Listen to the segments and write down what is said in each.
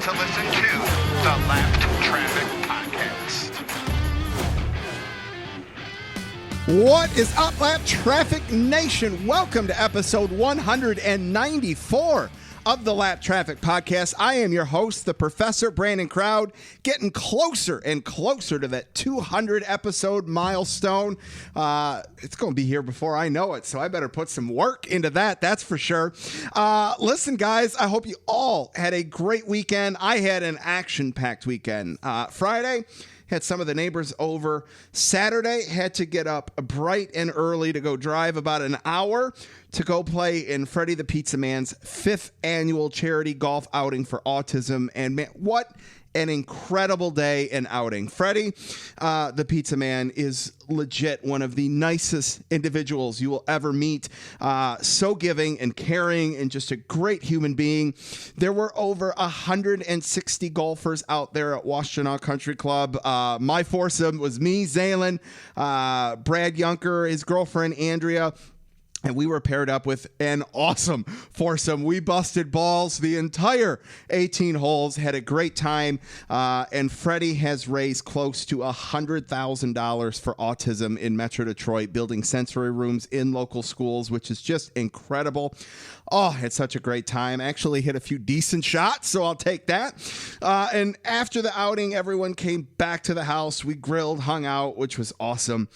to listen to the Lap Traffic Podcast. What is up, Lap Traffic Nation? Welcome to episode 194 of the Lap Traffic Podcast. I am your host, the Professor Brandon Crowd, getting closer and closer to that 200 episode milestone. It's going to be here before I know it, so I better put some work into that, that's for sure. Listen, guys, I hope you all had a great weekend. I had an action-packed weekend. Friday, had some of the neighbors over. Saturday, had to get up bright and early to go drive about an hour to go play in Freddie the Pizza Man's 5th annual charity golf outing for autism. And man, what an incredible day and outing. Freddie, the Pizza Man, is legit one of the nicest individuals you will ever meet. So giving and caring and just a great human being. There were over 160 golfers out there at Washtenaw Country Club. My foursome was me, Zalen, Brad Yunker, his girlfriend, Andrea, and we were paired up with an awesome foursome. We busted balls the entire 18 holes, had a great time, and Freddie has raised close to $100,000 for autism in Metro Detroit, building sensory rooms in local schools, which is just incredible. Oh, had such a great time. Actually hit a few decent shots, so I'll take that. And after the outing, everyone came back to the house. We grilled, hung out, which was awesome.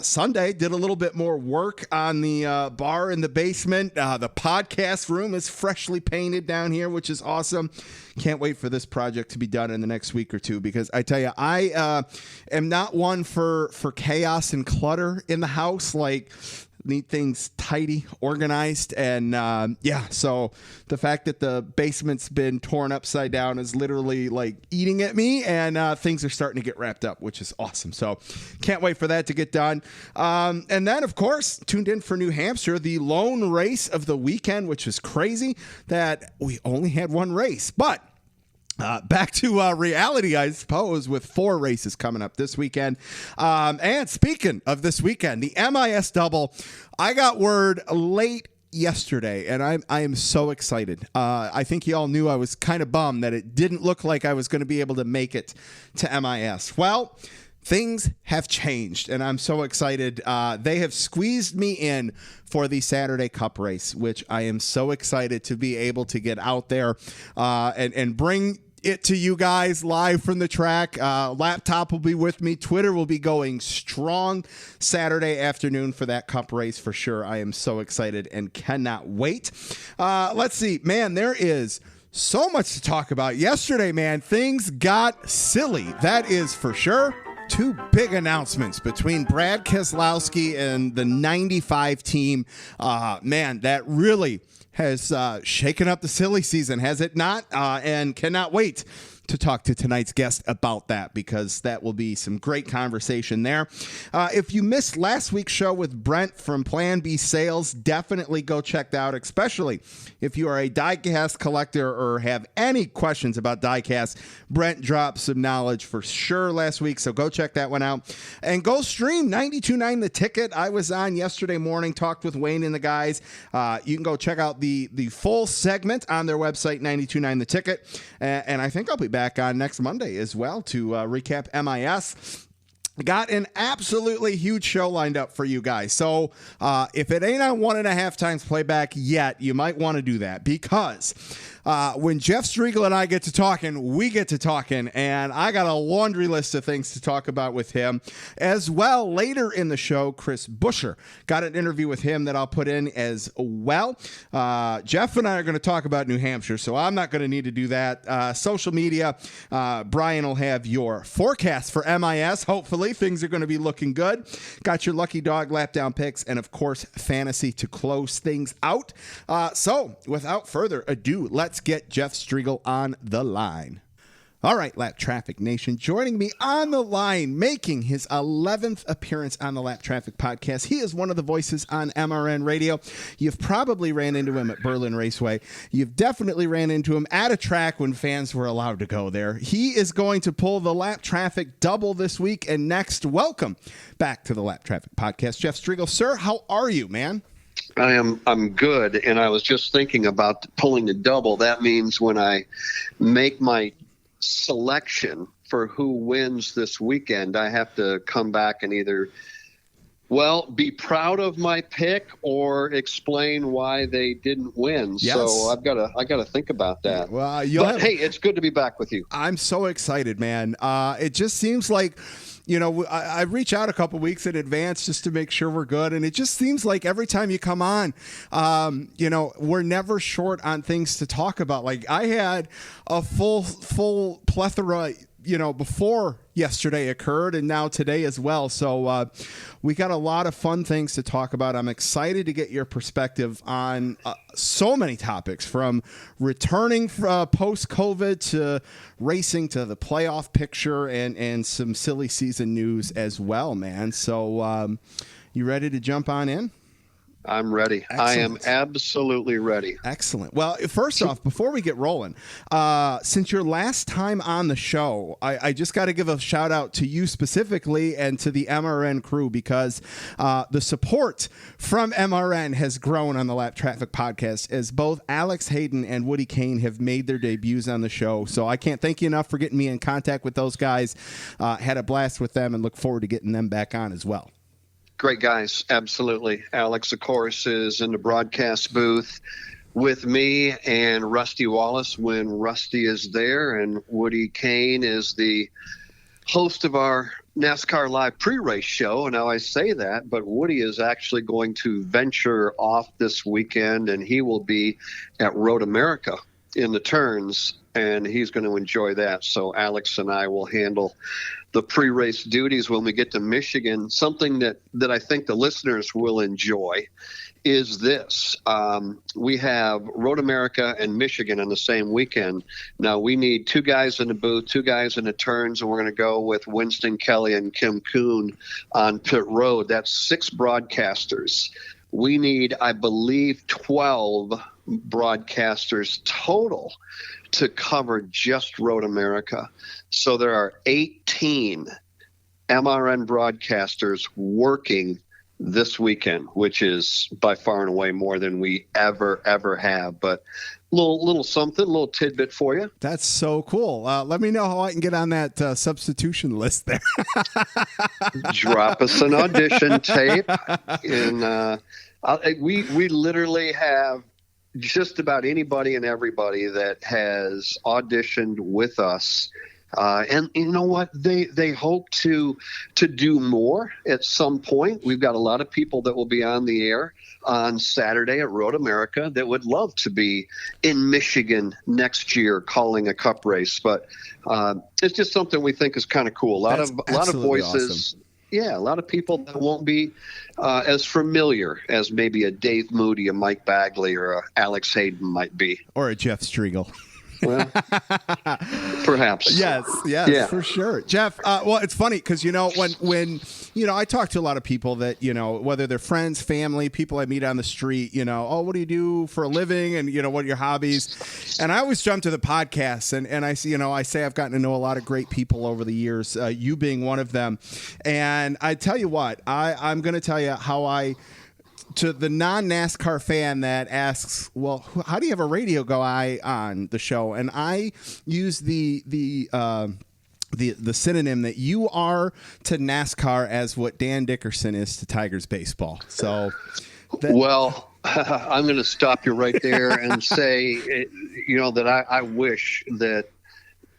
Sunday, did a little bit more work on the bar in the basement. The podcast room is freshly painted down here, which is awesome. Can't wait for this project to be done in the next week or two, because I tell you, I am not one for chaos and clutter in the house. Like, need things tidy, organized, and so the fact that the basement's been torn upside down is literally like eating at me, and things are starting to get wrapped up, which is awesome. So can't wait for that to get done. And then, of course, tuned in for New Hampshire, the lone race of the weekend, which is crazy that we only had one race, but back to reality, I suppose, with 4 races coming up this weekend. And speaking of this weekend, the MIS double, I got word late yesterday, and I am so excited. I think you all knew I was kind of bummed that it didn't look like I was going to be able to make it to MIS. Well, things have changed, and I'm so excited. They have squeezed me in for the Saturday Cup race, which I am so excited to be able to get out there and bring it to you guys live from the track. Laptop will be with me. Twitter will be going strong Saturday afternoon for that Cup race for sure. I am so excited and cannot wait. Let's see, man, there is so much to talk about. Yesterday, man, things got silly. That is for sure. 2 big announcements between Brad Keselowski and the 95 team. Man, that really has shaken up the silly season, has it not? And cannot wait to talk to tonight's guest about that, because that will be some great conversation there. If you missed last week's show with Brent from Plan B Sales, definitely go check that out, especially if you are a diecast collector or have any questions about diecast. Brent dropped some knowledge for sure last week, so go check that one out. And go stream 92.9 The Ticket. I was on yesterday morning, talked with Wayne and the guys. You can go check out the full segment on their website, 92.9 The Ticket. And I think I'll be back on next Monday as well to recap MIS. Got an absolutely huge show lined up for you guys. So if it ain't on 1.5 times playback yet, you might want to do that, because when Jeff Striegle and I get to talking, we get to talking, and I got a laundry list of things to talk about with him. As well, later in the show, Chris Buescher, got an interview with him that I'll put in as well. Jeff and I are going to talk about New Hampshire, so I'm not going to need to do that. Social media, Brian will have your forecast for MIS. Hopefully, things are going to be looking good. Got your lucky dog lap down picks, and of course, fantasy to close things out. So, without further ado, let's get Jeff Striegle on the line. All right, Lap Traffic Nation, joining me on the line, making his 11th appearance on the Lap Traffic Podcast. He is one of the voices on MRN Radio. You've probably ran into him at Berlin Raceway. You've definitely ran into him at a track when fans were allowed to go there. He is going to pull the Lap Traffic double this week and next. Welcome back to the Lap Traffic Podcast, Jeff Striegle. Sir, how are you, man? I'm good, and I was just thinking about pulling the double. That means when I make my selection for who wins this weekend, I have to come back and either be proud of my pick or explain why they didn't win. Yes. So I got to think about that. Well, hey, it's good to be back with you. I'm so excited, man. It just seems like, I reach out a couple weeks in advance just to make sure we're good. And it just seems like every time you come on, we're never short on things to talk about. Like I had a full plethora, before yesterday occurred and now today as well. So we got a lot of fun things to talk about. I'm excited to get your perspective on so many topics, from returning post-COVID to racing to the playoff picture and some silly season news as well, man. So you ready to jump on in? I'm ready. Excellent. I am absolutely ready. Excellent. Well, first off, before we get rolling, since your last time on the show, I just got to give a shout out to you specifically and to the MRN crew, because the support from MRN has grown on the Lap Traffic podcast, as both Alex Hayden and Woody Kane have made their debuts on the show. So I can't thank you enough for getting me in contact with those guys. Had a blast with them and look forward to getting them back on as well. Great guys. Absolutely. Alex, of course, is in the broadcast booth with me and Rusty Wallace when Rusty is there. And Woody Kane is the host of our NASCAR Live pre-race show. And now I say that, but Woody is actually going to venture off this weekend, and he will be at Road America in the turns, and he's going to enjoy that. So Alex and I will handle the pre-race duties when we get to Michigan. Something that I think the listeners will enjoy is this. We have Road America and Michigan on the same weekend. Now we need two guys in the booth, two guys in the turns, and we're going to go with Winston Kelly and Kim Kuhn on pit road. That's 6 broadcasters. We need, I believe, 12 broadcasters total to cover just Road America. So there are 18 MRN broadcasters working this weekend, which is by far and away more than we ever have. But little something, little tidbit for you. That's so cool. Let me know how I can get on that substitution list there. Drop us an audition tape, and we literally have just about anybody and everybody that has auditioned with us. And you know what? They hope to do more at some point. We've got a lot of people that will be on the air on Saturday at Road America that would love to be in Michigan next year calling a cup race. But it's just something we think is kind of cool. A lot of voices. Awesome. Yeah, a lot of people that won't be as familiar as maybe a Dave Moody, a Mike Bagley, or a Alex Hayden might be. Or a Jeff Striegle. Well, perhaps. Yes, yeah. For sure. Jeff, well, it's funny because, when I talk to a lot of people that, whether they're friends, family, people I meet on the street, oh, what do you do for a living? And, what are your hobbies? And I always jump to the podcasts and I say I've gotten to know a lot of great people over the years, you being one of them. And I tell you what, I'm going to tell you how to the non-NASCAR fan that asks, well, how do you have a radio guy on the show? And I use the synonym that you are to NASCAR as what Dan Dickerson is to Tigers baseball. So, well, I'm going to stop you right there and say, that I wish that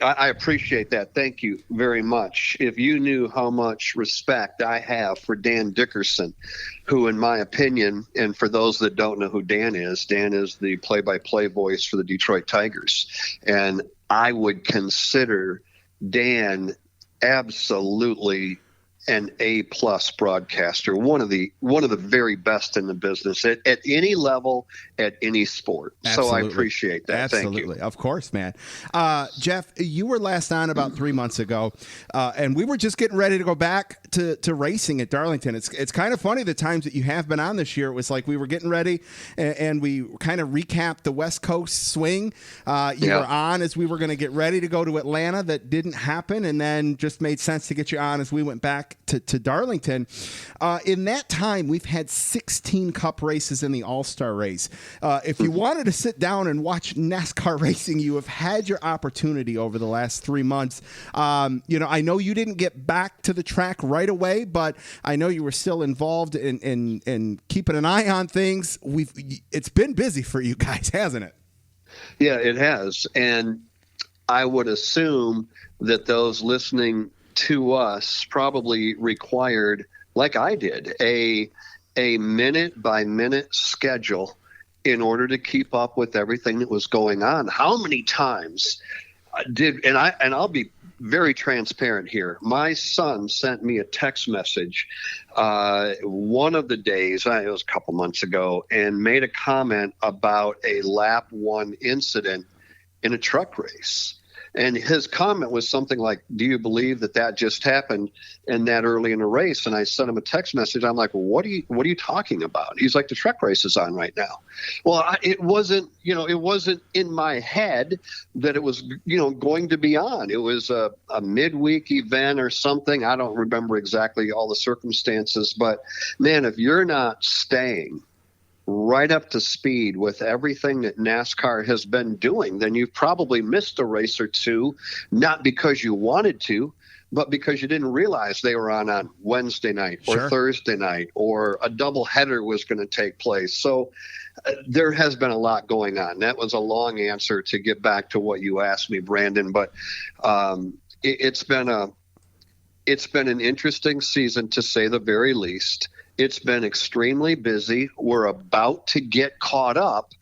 I appreciate that. Thank you very much. If you knew how much respect I have for Dan Dickerson, who, in my opinion, and for those that don't know who Dan is the play-by-play voice for the Detroit Tigers. And I would consider Dan absolutely an A-plus broadcaster, one of the very best in the business at any level, at any sport. Absolutely. So I appreciate that. Absolutely. Thank you. Of course, man. Jeff, you were last on about 3 months ago, and we were just getting ready to go back to racing at Darlington. It's kind of funny the times that you have been on this year. It was like we were getting ready, and we kind of recapped the West Coast swing. You were on as we were going to get ready to go to Atlanta. That didn't happen, and then just made sense to get you on as we went back to Darlington. In that time, we've had 16 Cup races in the All-Star race. If you wanted to sit down and watch NASCAR racing, you have had your opportunity over the last 3 months. I know you didn't get back to the track right away, but I know you were still involved in keeping an eye on things. It's been busy for you guys, hasn't it? Yeah, it has. And I would assume that those listening to us probably required, like I did, a minute by minute schedule in order to keep up with everything that was going on. How many times I'll be very transparent here. My son sent me a text message one of the days, it was a couple months ago, and made a comment about a lap 1 incident in a truck race. And his comment was something like, do you believe that just happened and that early in the race? And I sent him a text message. I'm like, well, what are you talking about? He's like, the truck race is on right now. Well, it wasn't in my head that it was, going to be on. It was a midweek event or something. I don't remember exactly all the circumstances, but man, if you're not staying right up to speed with everything that NASCAR has been doing, then you've probably missed a race or two, not because you wanted to, but because you didn't realize they were on Wednesday night or Sure. Thursday night, or a double header was going to take place. So there has been a lot going on. That was a long answer to get back to what you asked me, Brandon, but it's been an interesting season, to say the very least. It's been extremely busy. We're about to get caught up,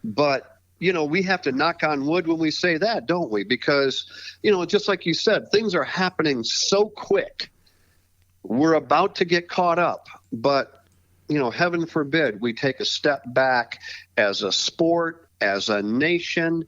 but we have to knock on wood when we say that, don't we? Because, just like you said, things are happening so quick. We're about to get caught up, but, heaven forbid we take a step back as a sport, as a nation,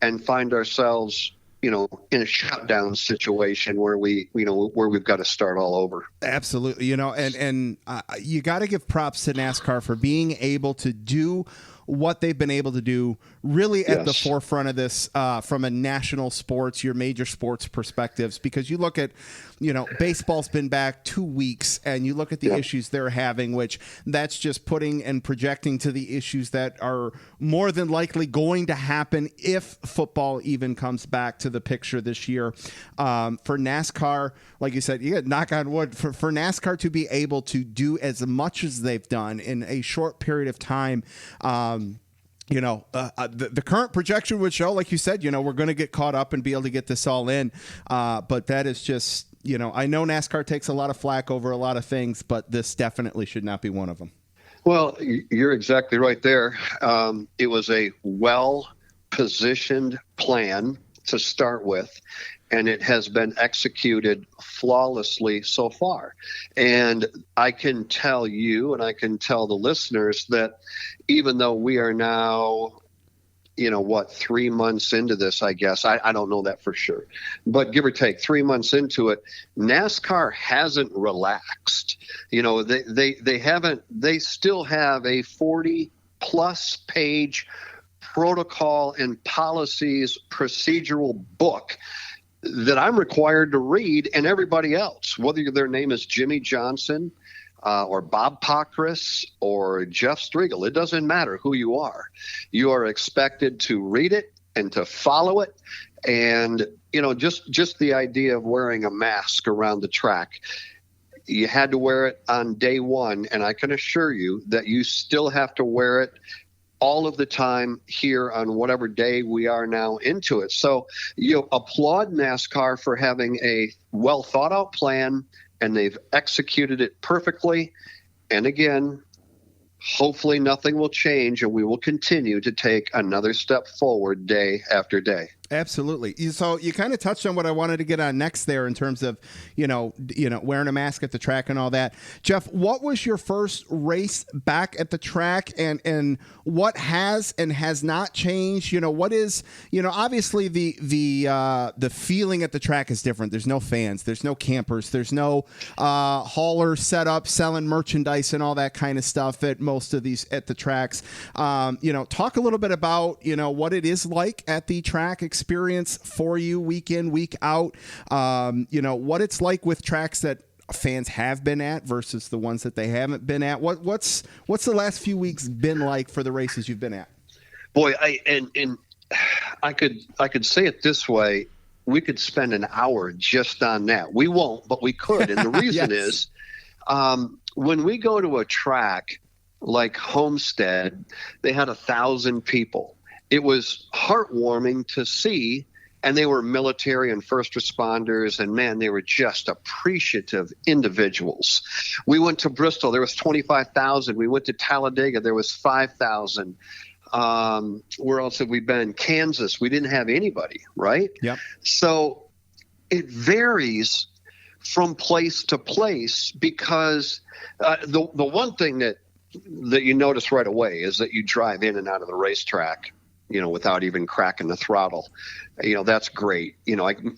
and find ourselves in a shutdown situation where we've got to start all over. Absolutely. And you got to give props to NASCAR for being able to do what they've been able to do really at the forefront of this from a national sports, your major sports perspectives, because you look at, baseball's been back 2 weeks and you look at the issues they're having, which that's just putting and projecting to the issues that are more than likely going to happen if football even comes back to the picture this year. For NASCAR, like you said, you got to knock on wood for NASCAR to be able to do as much as they've done in a short period of time. The current projection would show, like you said, we're going to get caught up and be able to get this all in. But that is just, I know NASCAR takes a lot of flack over a lot of things, but this definitely should not be one of them. Well, you're exactly right there. It was a well-positioned plan to start with, and it has been executed flawlessly so far. And I can tell you, and I can tell the listeners, that even though we are now, 3 months into this, I guess, I don't know that for sure, but give or take 3 months into it, NASCAR hasn't relaxed. They haven't, they still have a 40+ page protocol and policies procedural book that I'm required to read, and everybody else, whether their name is Jimmy Johnson or Bob Pockris or Jeff Striegle, it doesn't matter who you are. You are expected to read it and to follow it. And, just the idea of wearing a mask around the track, you had to wear it on day one, and I can assure you that you still have to wear it all of the time here on whatever day we are now into it. So applaud NASCAR for having a well thought out plan, and they've executed it perfectly. And again, hopefully nothing will change, and we will continue to take another step forward day after day. Absolutely. So you kind of touched on what I wanted to get on next there in terms of, wearing a mask at the track and all that. Jeff, what was your first race back at the track, and what has and has not changed? What is, obviously the feeling at the track is different. There's no fans, there's no campers, there's no haulers set up selling merchandise and all that kind of stuff at most of these at the tracks. Talk a little bit about, what it is like at the track experience for you week in, week out. What it's like with tracks that fans have been at versus the ones that they haven't been at? What's the last few weeks been like for the races you've been at? Boy, I could say it this way. We could spend an hour just on that. We won't, but we could. And the reason Yes. is when we go to a track like Homestead, they had 1,000 people. It was heartwarming to see. And they were military and first responders, and man, they were just appreciative individuals. We went to Bristol, there was 25,000. We went to Talladega, there was 5,000. Where else have we been? Kansas, we didn't have anybody, right? Yep. So it varies from place to place because the one thing that you notice right away is that you drive in and out of the racetrack, without even cracking the throttle. That's great.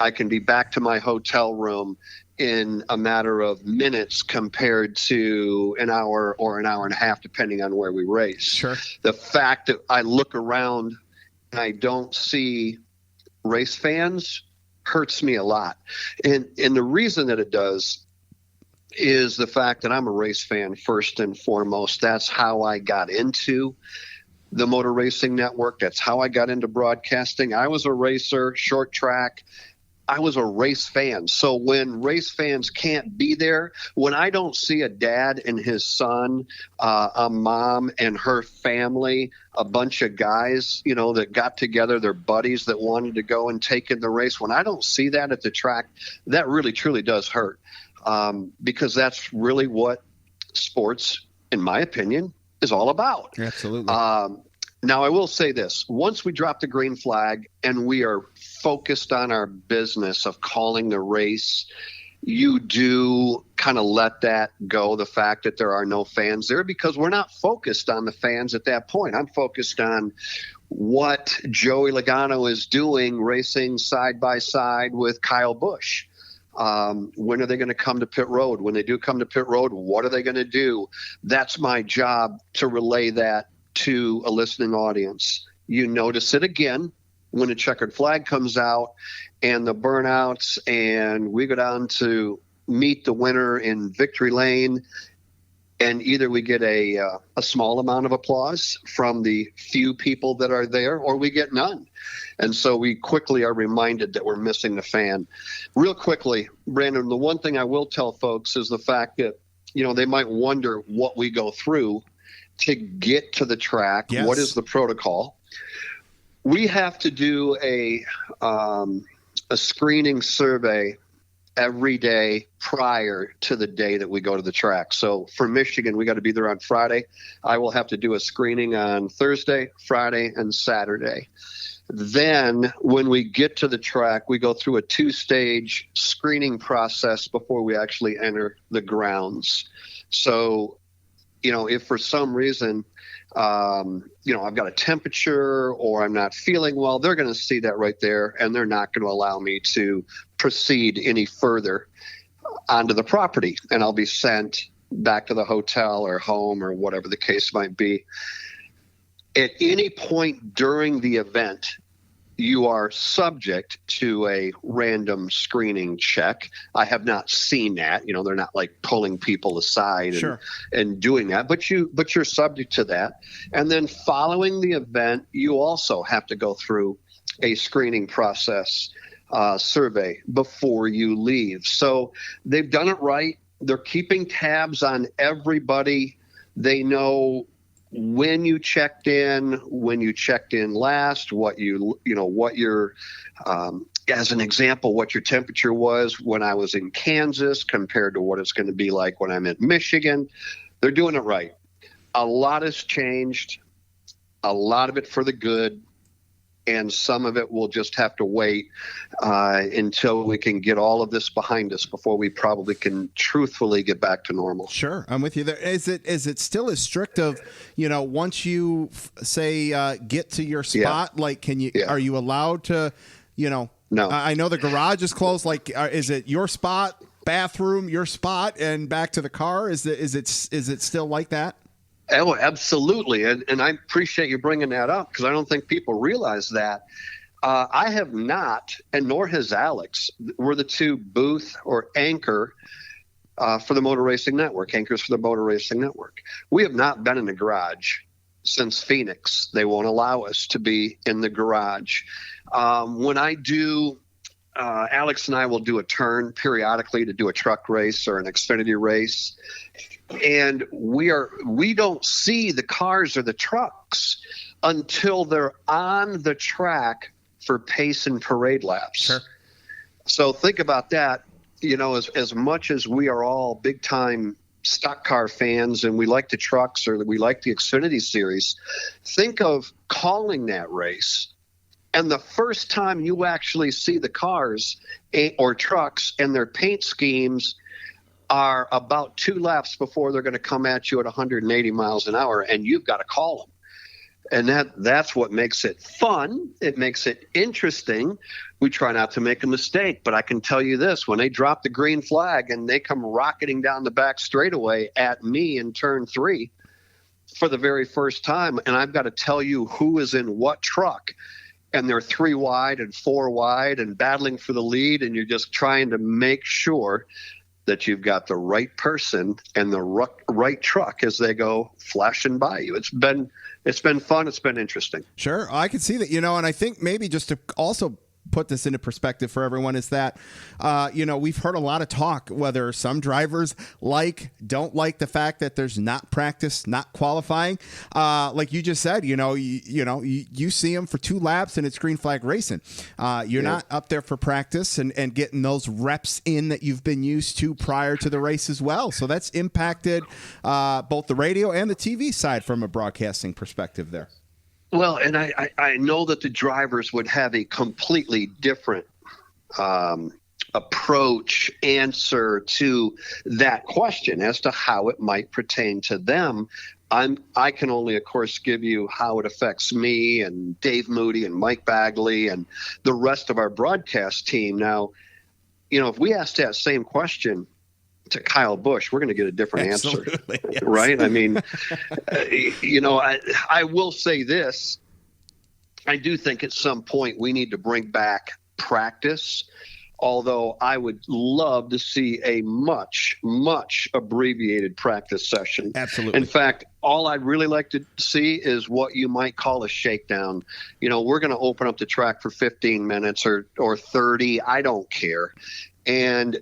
I can be back to my hotel room in a matter of minutes compared to an hour or an hour and a half, depending on where we race. Sure. The fact that I look around and I don't see race fans hurts me a lot. And the reason that it does is the fact that I'm a race fan first and foremost. That's how I got into the Motor Racing Network. That's how I got into broadcasting. I was a racer, short track. I was a race fan. So when race fans can't be there, when I don't see a dad and his son, a mom and her family, a bunch of guys, that got together, their buddies that wanted to go and take in the race, when I don't see that at the track, that really, truly does hurt. Because that's really what sports, in my opinion, is all about. Absolutely. Now, I will say this. Once we drop the green flag and we are focused on our business of calling the race, you do kind of let that go, the fact that there are no fans there, because we're not focused on the fans at that point. I'm focused on what Joey Logano is doing, racing side by side with Kyle Busch. When are they going to come to pit road? When they do come to pit road, what are they going to do? That's my job, to relay that to a listening audience. You notice it again when a checkered flag comes out and the burnouts, and we go down to meet the winner in victory lane, and either we get a small amount of applause from the few people that are there, or we get none. And so we quickly are reminded that we're missing the fan. Real quickly, Brandon, the one thing I will tell folks is the fact that, they might wonder what we go through to get to the track. Yes. What is the protocol? We have to do a screening survey every day prior to the day that we go to the track. So for Michigan, we got to be there on Friday. I will have to do a screening on Thursday, Friday, and Saturday. Then when we get to the track, we go through a 2-stage screening process before we actually enter the grounds. So, if for some reason, I've got a temperature or I'm not feeling well, they're going to see that right there, and they're not going to allow me to proceed any further onto the property, and I'll be sent back to the hotel or home or whatever the case might be. At any point during the event, you are subject to a random screening check. I have not seen that. They're not like pulling people aside Sure. and doing that, but you're subject to that. And then following the event, you also have to go through a screening process survey before you leave. So they've done it right. They're keeping tabs on everybody. They know when you checked in last, what your as an example, what your temperature was when I was in Kansas compared to what it's going to be like when I'm in Michigan. They're doing it right. A lot has changed, a lot of it for the good, and some of it will just have to wait until we can get all of this behind us before we probably can truthfully get back to normal. Sure, I'm with you there. Is it still as strict of, once you say get to your spot, are you allowed to, No. I know the garage is closed. Is it your spot, bathroom, your spot, and back to the car? Is it still like that? Oh, absolutely. And I appreciate you bringing that up, because I don't think people realize that. I have not, and nor has Alex. We're the two booth or anchor for the Motor Racing Network, anchors for the Motor Racing Network. We have not been in the garage since Phoenix. They won't allow us to be in the garage. When I do, Alex and I will do a turn periodically to do a truck race or an Xfinity race. And we don't see the cars or the trucks until they're on the track for pace and parade laps. Sure. So think about that. As much as we are all big time stock car fans and we like the trucks or we like the Xfinity series, think of calling that race. And the first time you actually see the cars or trucks and their paint schemes are about 2 laps before they're going to come at you at 180 miles an hour, and you've got to call them. And that's what makes it fun. It makes it interesting. We try not to make a mistake, but I can tell you this, when they drop the green flag and they come rocketing down the back straightaway at me in turn 3 for the very first time, and I've got to tell you who is in what truck, and they're 3 wide and 4 wide and battling for the lead, and you're just trying to make sure that you've got the right person and the right truck as they go flashing by you. It's been fun. It's been interesting. Don't I can see that, and I think maybe just to also put this into perspective for everyone is that, we've heard a lot of talk whether some drivers don't like the fact that there's not practice, not qualifying. Like you just said, you see them for 2 laps and it's green flag racing. You're not up there for practice and getting those reps in that you've been used to prior to the race as well. So that's impacted both the radio and the TV side from a broadcasting perspective there. Well, and I know that the drivers would have a completely different approach, answer to that question as to how it might pertain to them. I can only, of course, give you how it affects me and Dave Moody and Mike Bagley and the rest of our broadcast team. Now, if we asked that same question to Kyle Busch, we're going to get a different answer, yes. Right? I mean, I will say this. I do think at some point we need to bring back practice, although I would love to see a much, much abbreviated practice session. Absolutely. In fact, all I'd really like to see is what you might call a shakedown. We're going to open up the track for 15 minutes or 30. I don't care. And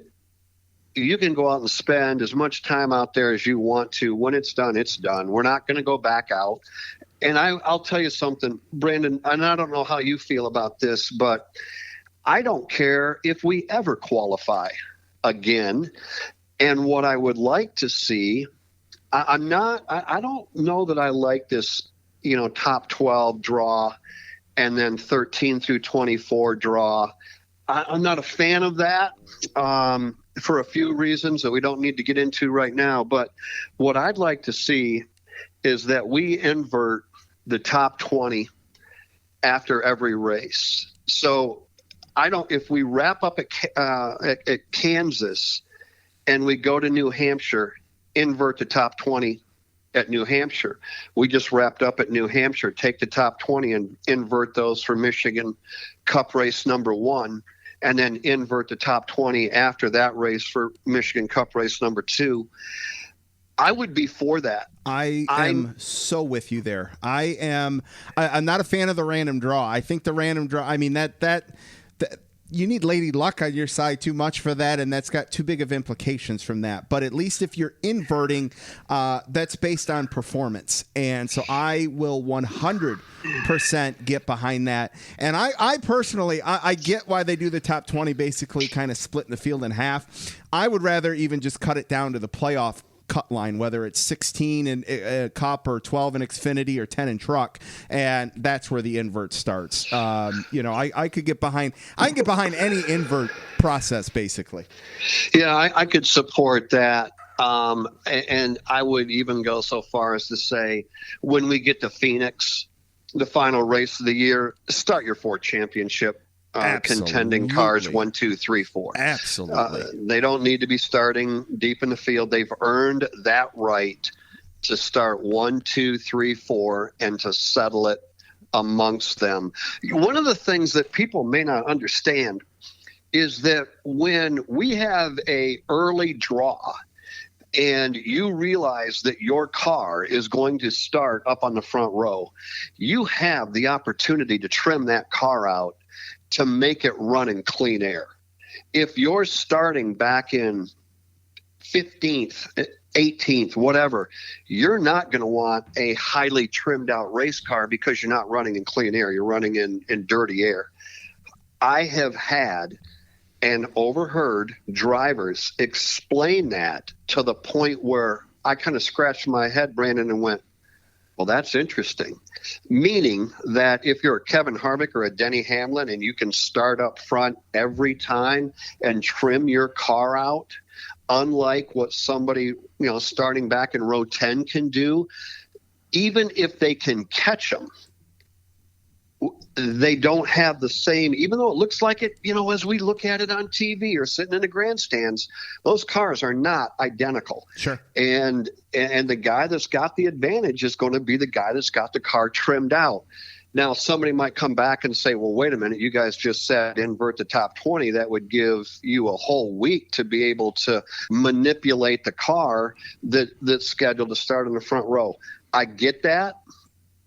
you can go out and spend as much time out there as you want to. When it's done, it's done. We're not going to go back out. And I'll tell you something, Brandon, and I don't know how you feel about this, but I don't care if we ever qualify again. And what I would like to see, I don't know that I like this, top 12 draw and then 13 through 24 draw. I'm not a fan of that. For a few reasons that we don't need to get into right now. But what I'd like to see is that we invert the top 20 after every race. So if we wrap up at Kansas and we go to New Hampshire, invert the top 20 at New Hampshire. We just wrapped up at New Hampshire, take the top 20 and invert those for Michigan Cup race number 1. And then invert the top 20 after that race for Michigan Cup race number 2. I would be for that. I'm so with you there. I'm not a fan of the random draw. I think the random draw, I mean, that you need Lady Luck on your side too much for that, and that's got too big of implications from that. But at least if you're inverting, that's based on performance. And so I will 100% get behind that. And I personally, I get why they do the top 20, basically kind of splitting the field in half. I would rather even just cut it down to the playoff cut line, whether it's 16 in Cup or 12 in Xfinity or 10 in Truck, and that's where the invert starts. I could get behind. I can get behind any invert process, basically. Yeah, I could support that. And I would even go so far as to say, when we get to Phoenix, the final race of the year, start your 4 championship contending cars 1, 2, 3, 4. Absolutely. They don't need to be starting deep in the field. They've earned that right to start 1, 2, 3, 4 and to settle it amongst them. One of the things that people may not understand is that when we have a early draw and you realize that your car is going to start up on the front row, you have the opportunity to trim that car out to make it run in clean air. If you're starting back in 15th, 18th, whatever, you're not going to want a highly trimmed out race car because you're not running in clean air. You're running in dirty air. I have had and overheard drivers explain that to the point where I kind of scratched my head, Brandon, and went, well, that's interesting. Meaning that if you're a Kevin Harvick or a Denny Hamlin and you can start up front every time and trim your car out, unlike what somebody, starting back in row 10 can do, even if they can catch them, they don't have the same, even though it looks like it, as we look at it on TV or sitting in the grandstands, those cars are not identical. Sure. And the guy that's got the advantage is going to be the guy that's got the car trimmed out. Now, somebody might come back and say, well, wait a minute, you guys just said invert the top 20. That would give you a whole week to be able to manipulate the car that's scheduled to start in the front row. I get that,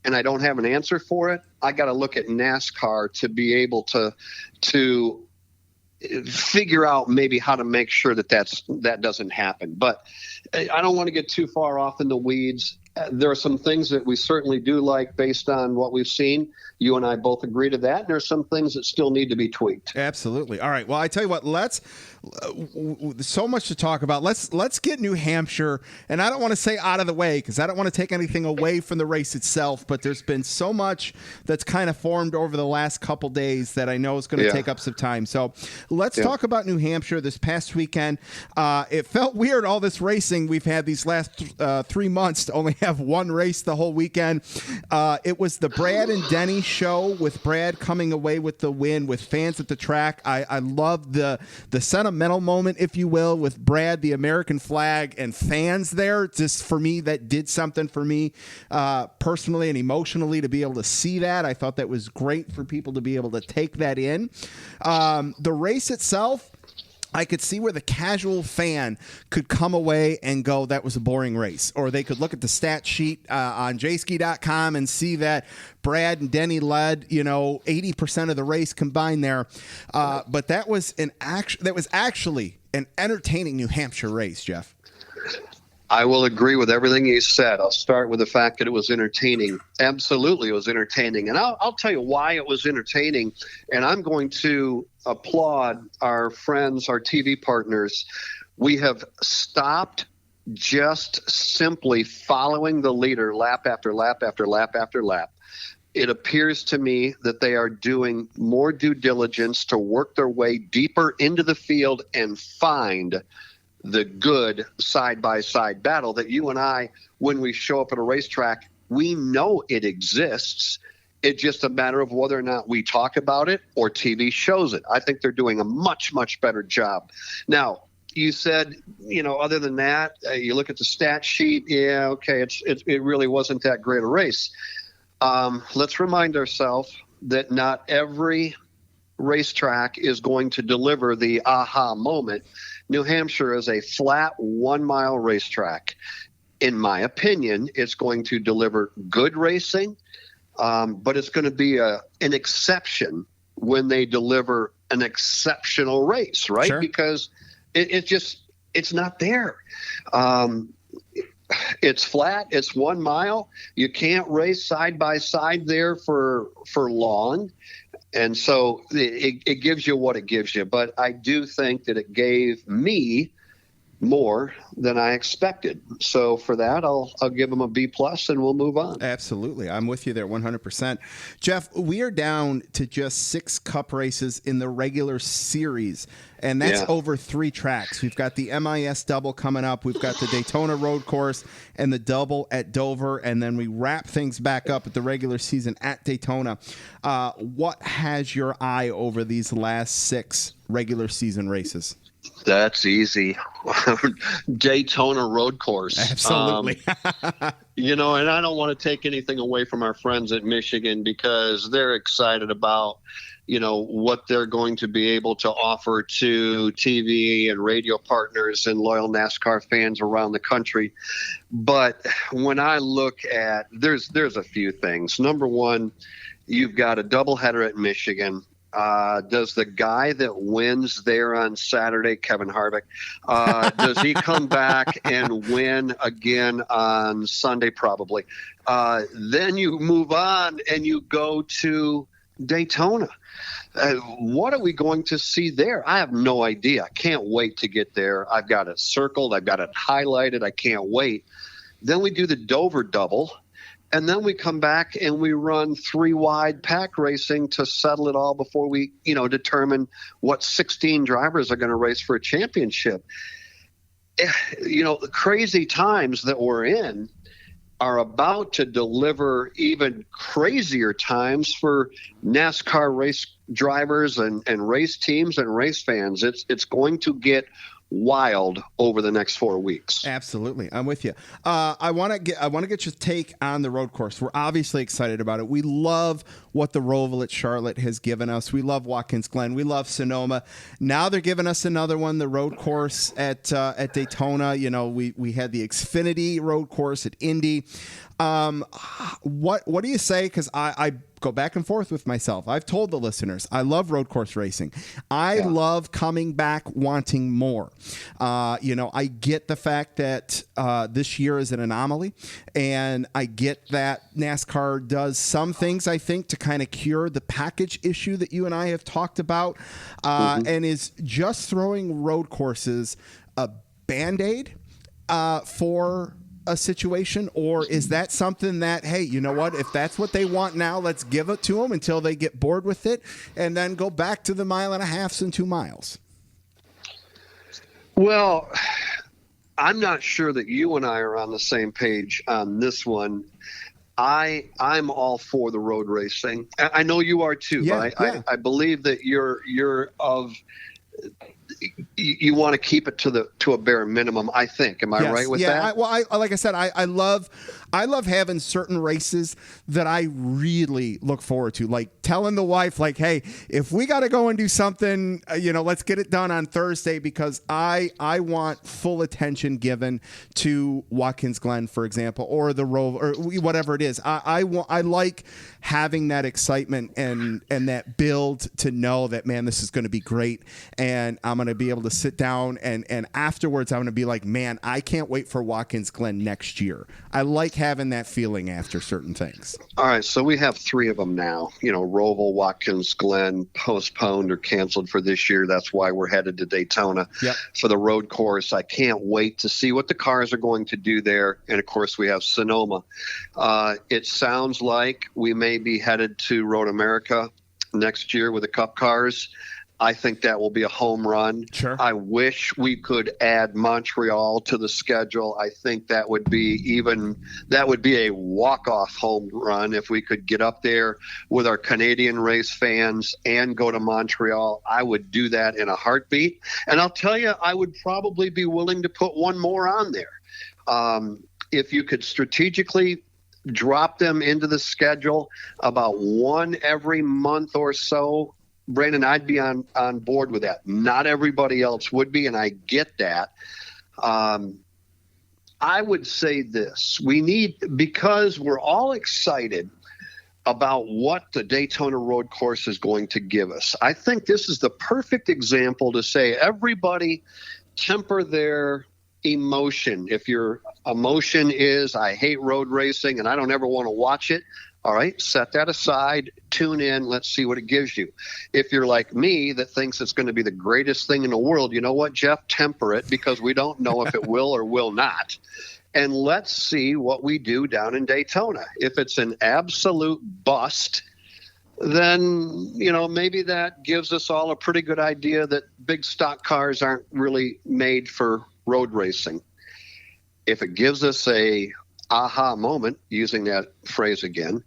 and I don't have an answer for it. I got to look at NASCAR to be able to figure out maybe how to make sure that doesn't happen. But I don't want to get too far off in the weeds. There are some things that we certainly do like based on what we've seen. You and I both agree to that. And there's some things that still need to be tweaked. Absolutely. All right. Well, I tell you what, so much to talk about. Let's get New Hampshire, and I don't want to say out of the way because I don't want to take anything away from the race itself, but there's been so much that's kind of formed over the last couple days that I know is going to take up some time. So let's talk about New Hampshire this past weekend. It felt weird, all this racing we've had these last 3 months to only have one race the whole weekend. It was the Brad and Denny show with Brad coming away with the win with fans at the track. I love the sentimental moment, if you will, with Brad, the American flag, and fans there. Just for me, that did something for me personally and emotionally to be able to see that. I thought that was great for people to be able to take that in. The race itself, I could see where the casual fan could come away and go, that was a boring race. Or they could look at the stat sheet on jski.com and see that Brad and Denny led, 80% of the race combined there. But that was actually an entertaining New Hampshire race, Jeff. I will agree with everything you said. I'll start with the fact that it was entertaining. Absolutely, it was entertaining. And I'll tell you why it was entertaining. And I'm going to applaud our friends, our TV partners. We have stopped just simply following the leader lap after lap after lap after lap. It appears to me that they are doing more due diligence to work their way deeper into the field and find the good side-by-side battle that you and I, when we show up at a racetrack, we know it exists. It's just a matter of whether or not we talk about it or TV shows it. I think they're doing a much, much better job. Now, you said, other than that, you look at the stat sheet. Yeah, okay, it really wasn't that great a race. Let's remind ourselves that not every racetrack is going to deliver the aha moment. New Hampshire is a flat 1 mile racetrack. In my opinion, it's going to deliver good racing, but it's going to be an exception when they deliver an exceptional race, right? Sure. Because it's not there. It's flat. It's 1 mile. You can't race side by side there for long. And so it gives you what it gives you. But I do think that it gave me more than I expected. So for that, I'll give them a B+, and we'll move on. Absolutely. I'm with you there 100%. Jeff, we are down to just 6 cup races in the regular series, and that's over 3 tracks. We've got the MIS double coming up. We've got the Daytona road course and the double at Dover, and then we wrap things back up at the regular season at Daytona. What has your eye over these last 6 regular season races? That's easy. Daytona road course. Absolutely. And I don't want to take anything away from our friends at Michigan because they're excited about, what they're going to be able to offer to TV and radio partners and loyal NASCAR fans around the country. But when I look at, there's a few things. Number one, you've got a doubleheader at Michigan. Does the guy that wins there on Saturday, Kevin Harvick, does he come back and win again on Sunday? Probably. Then you move on and you go to Daytona. What are we going to see there? I have no idea. I can't wait to get there. I've got it circled. I've got it highlighted. I can't wait. Then we do the Dover double. And then we come back and we run 3 wide pack racing to settle it all before we, determine what 16 drivers are going to race for a championship. The crazy times that we're in are about to deliver even crazier times for NASCAR race drivers and race teams and race fans. It's going to get wild over the next 4 weeks. Absolutely. I'm with you. I want to get your take on the road course. We're obviously excited about it. We love what the Roval at Charlotte has given us. We love Watkins Glen. We love Sonoma. Now they're giving us another one, the road course at Daytona. We had the Xfinity road course at Indy. What do you say? Because I go back and forth with myself. I've told the listeners I love road course racing. I love coming back wanting more. I get the fact that this year is an anomaly, and I get that NASCAR does some things, I think, to kind of cure the package issue that you and I have talked about, and is just throwing road courses a Band-Aid for a situation, or is that something that, hey, you know what, if that's what they want now, let's give it to them until they get bored with it and then go back to the 1.5 miles and 2 miles? Well, I'm not sure that you and I are on the same page on this one. I'm all for the road racing. I know you are too. Yeah, but I believe that you're of, you want to keep it to a bare minimum, I think. Am I right with that? Like I said, I love having certain races that I really look forward to, like telling the wife, like, hey, if we got to go and do something, let's get it done on Thursday, because I want full attention given to Watkins Glen, for example, or the Roval, or whatever it is. I like having that excitement and that build to know that, man, this is going to be great, and I'm going to be able to sit down and afterwards I'm going to be like, man, I can't wait for Watkins Glen next year. I like having that feeling after certain things. All right, so we have 3 of them now. Roval, Watkins Glen, postponed or canceled for this year. That's why we're headed to Daytona for the road course. I can't wait to see what the cars are going to do there. And of course, we have Sonoma. It sounds like we may be headed to Road America next year with the Cup cars. I think that will be a home run. Sure. I wish we could add Montreal to the schedule. I think that would be a walk-off home run if we could get up there with our Canadian race fans and go to Montreal. I would do that in a heartbeat. And I'll tell you, I would probably be willing to put one more on there. If you could strategically drop them into the schedule about one every month or so, Brandon, I'd be on board with that. Not everybody else would be, and I get that. I would say this. Because we're all excited about what the Daytona road course is going to give us. I think this is the perfect example to say, everybody temper their emotion. If your emotion is, I hate road racing and I don't ever want to watch it, all right, set that aside, tune in, let's see what it gives you. If you're like me that thinks it's going to be the greatest thing in the world, you know what, Jeff, temper it, because we don't know if it will or will not. And let's see what we do down in Daytona. If it's an absolute bust, then, maybe that gives us all a pretty good idea that big stock cars aren't really made for road racing. If it gives us a aha moment, using that phrase again,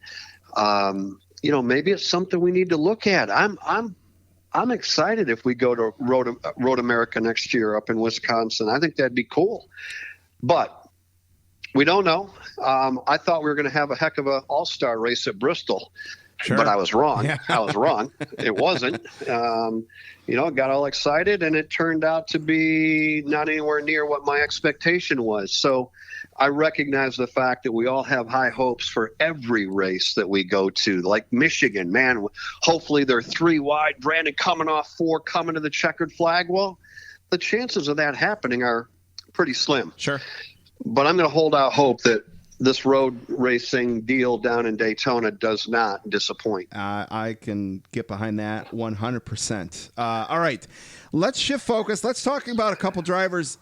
maybe it's something we need to look at. I'm excited if we go to Road America next year up in Wisconsin. I think that'd be cool, but we don't know. I thought we were going to have a heck of an all-star race at Bristol. Sure. but I was wrong. Yeah. I was wrong. It wasn't. Got all excited, and it turned out to be not anywhere near what my expectation was. So I recognize the fact that we all have high hopes for every race that we go to, like Michigan. Man, hopefully they're 3 wide. Brandon coming off 4, coming to the checkered flag. Well, the chances of that happening are pretty slim. Sure. But I'm going to hold out hope that this road racing deal down in Daytona does not disappoint. I can get behind that 100%. All right, let's shift focus. Let's talk about a couple drivers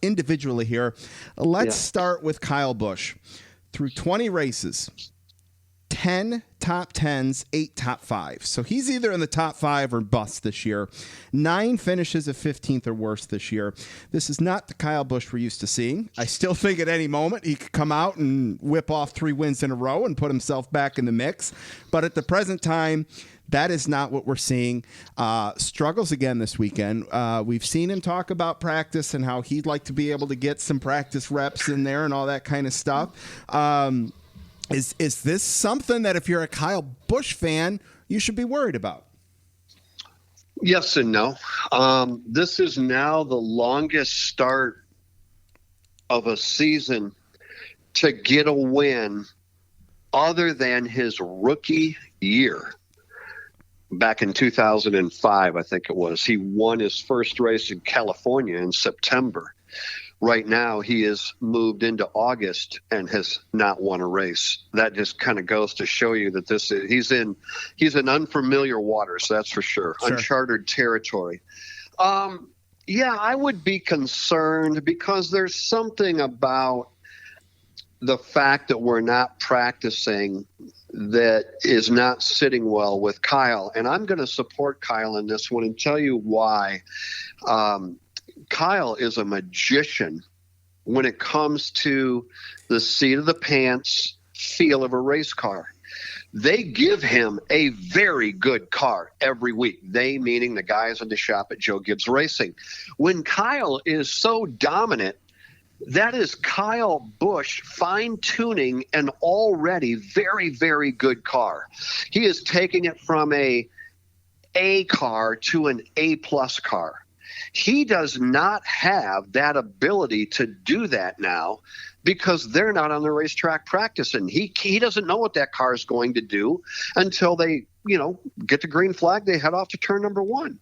individually here. Let's start with Kyle Busch. Through 20 races, 10 top 10s, 8 top 5s. So he's either in the top 5 or bust this year. 9 finishes of 15th or worse this year. This is not the Kyle Busch we're used to seeing. I still think at any moment he could come out and whip off 3 wins in a row and put himself back in the mix. But at the present time, that is not what we're seeing. Struggles again this weekend. We've seen him talk about practice and how he'd like to be able to get some practice reps in there and all that kind of stuff. Is this something that if you're a Kyle Busch fan, you should be worried about? Yes and no. This is now the longest start of a season to get a win other than his rookie year. Back in 2005, I think it was. He won his first race in California in September. Right now, he has moved into August and has not won a race. That just kind of goes to show you that he's in unfamiliar waters. That's for sure. Uncharted territory. I would be concerned because there's something about the fact that we're not practicing that is not sitting well with Kyle. And I'm going to support Kyle in this one and tell you why. Kyle is a magician when it comes to the seat of the pants feel of a race car. They give him a very good car every week. They meaning the guys in the shop at Joe Gibbs Racing. When Kyle is so dominant, that is Kyle Busch fine-tuning an already very, very good car. He is taking it from a car to an A-plus car. He does not have that ability to do that now because they're not on the racetrack practicing. He doesn't know what that car is going to do until they, get the green flag. They head off to turn number 1.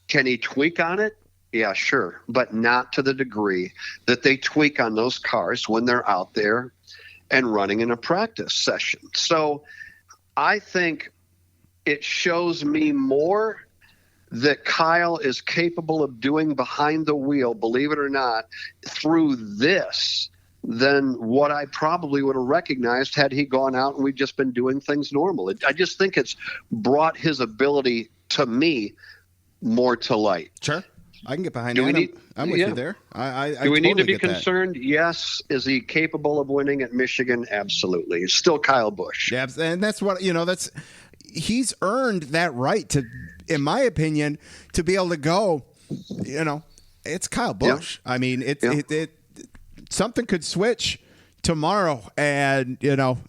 Can he tweak on it? Yeah, sure, but not to the degree that they tweak on those cars when they're out there and running in a practice session. So I think it shows me more that Kyle is capable of doing behind the wheel, believe it or not, through this than what I probably would have recognized had he gone out and we'd just been doing things normal. I just think it's brought his ability to me more to light. Sure. I can get behind that. I'm with you there. Do we need to be concerned? That. Yes. Is he capable of winning at Michigan? Absolutely. It's still Kyle Busch. Yeah, and that's what, he's earned that right to, in my opinion, to be able to go, it's Kyle Busch. Yeah. I mean, it something could switch tomorrow and,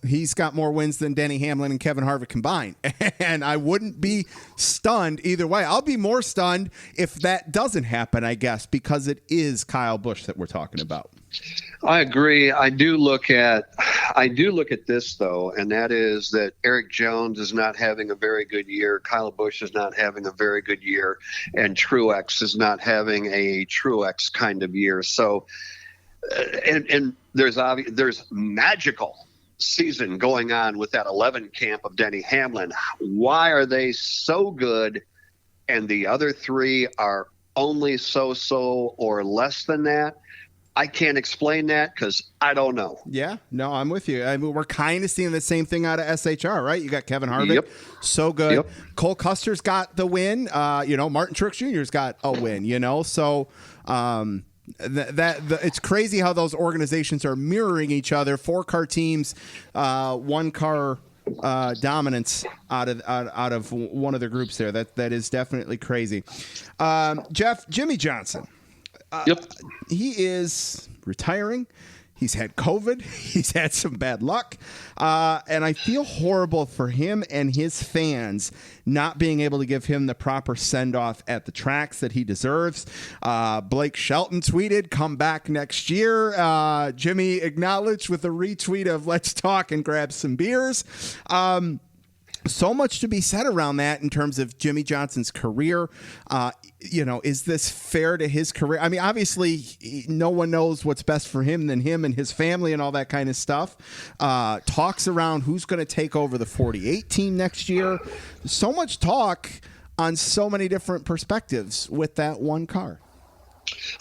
he's got more wins than Denny Hamlin and Kevin Harvick combined. And I wouldn't be stunned either way. I'll be more stunned if that doesn't happen, I guess, because it is Kyle Busch that we're talking about. I agree. I do look at this though, and that is that Eric Jones is not having a very good year. Kyle Busch is not having a very good year, and Truex is not having a Truex kind of year. So, and there's magical season going on with that 11 camp of Denny Hamlin. Why are they so good, and the other 3 are only so or less than that? I can't explain that because I don't know. Yeah, no, I'm with you. I mean, we're kind of seeing the same thing out of SHR, right? You got Kevin Harvick, so good. Yep. Cole Custer's got the win. Martin Truex Jr.'s got a win. So it's crazy how those organizations are mirroring each other. 4-car teams, 1-car dominance out of one of the groups there. That is definitely crazy. Jeff, Jimmy Johnson. He is retiring. He's had COVID. He's had some bad luck. And I feel horrible for him and his fans not being able to give him the proper send-off at the tracks that he deserves. Blake Shelton tweeted, "Come back next year." Jimmy acknowledged with a retweet of "Let's talk and grab some beers." So much to be said around that in terms of Jimmy Johnson's career. Is this fair to his career? I mean, obviously, no one knows what's best for him than him and his family and all that kind of stuff. Talks around who's going to take over the 48 team next year. So much talk on so many different perspectives with that one car.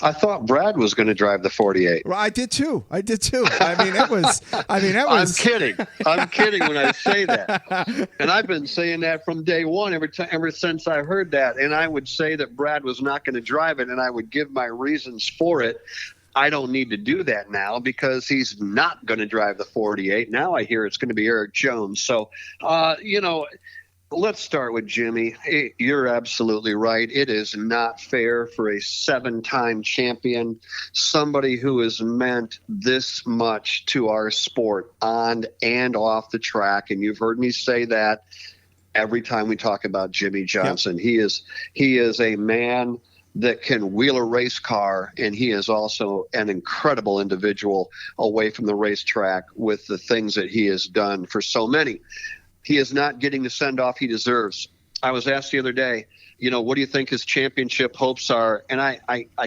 I thought Brad was going to drive the 48. Well, I did too. I mean, it was. I'm kidding. I'm kidding when I say that. And I've been saying that from day one, ever since I heard that. And I would say that Brad was not going to drive it, and I would give my reasons for it. I don't need to do that now because he's not going to drive the 48. Now I hear it's going to be Eric Jones. So, let's start with Jimmy. You're absolutely right. It is not fair for a 7-time champion, somebody who has meant this much to our sport on and off the track. And you've heard me say that every time we talk about Jimmy Johnson. Yep. He is a man that can wheel a race car, and he is also an incredible individual away from the racetrack with the things that he has done for so many. He is not getting the send-off he deserves. I was asked the other day, what do you think his championship hopes are? And I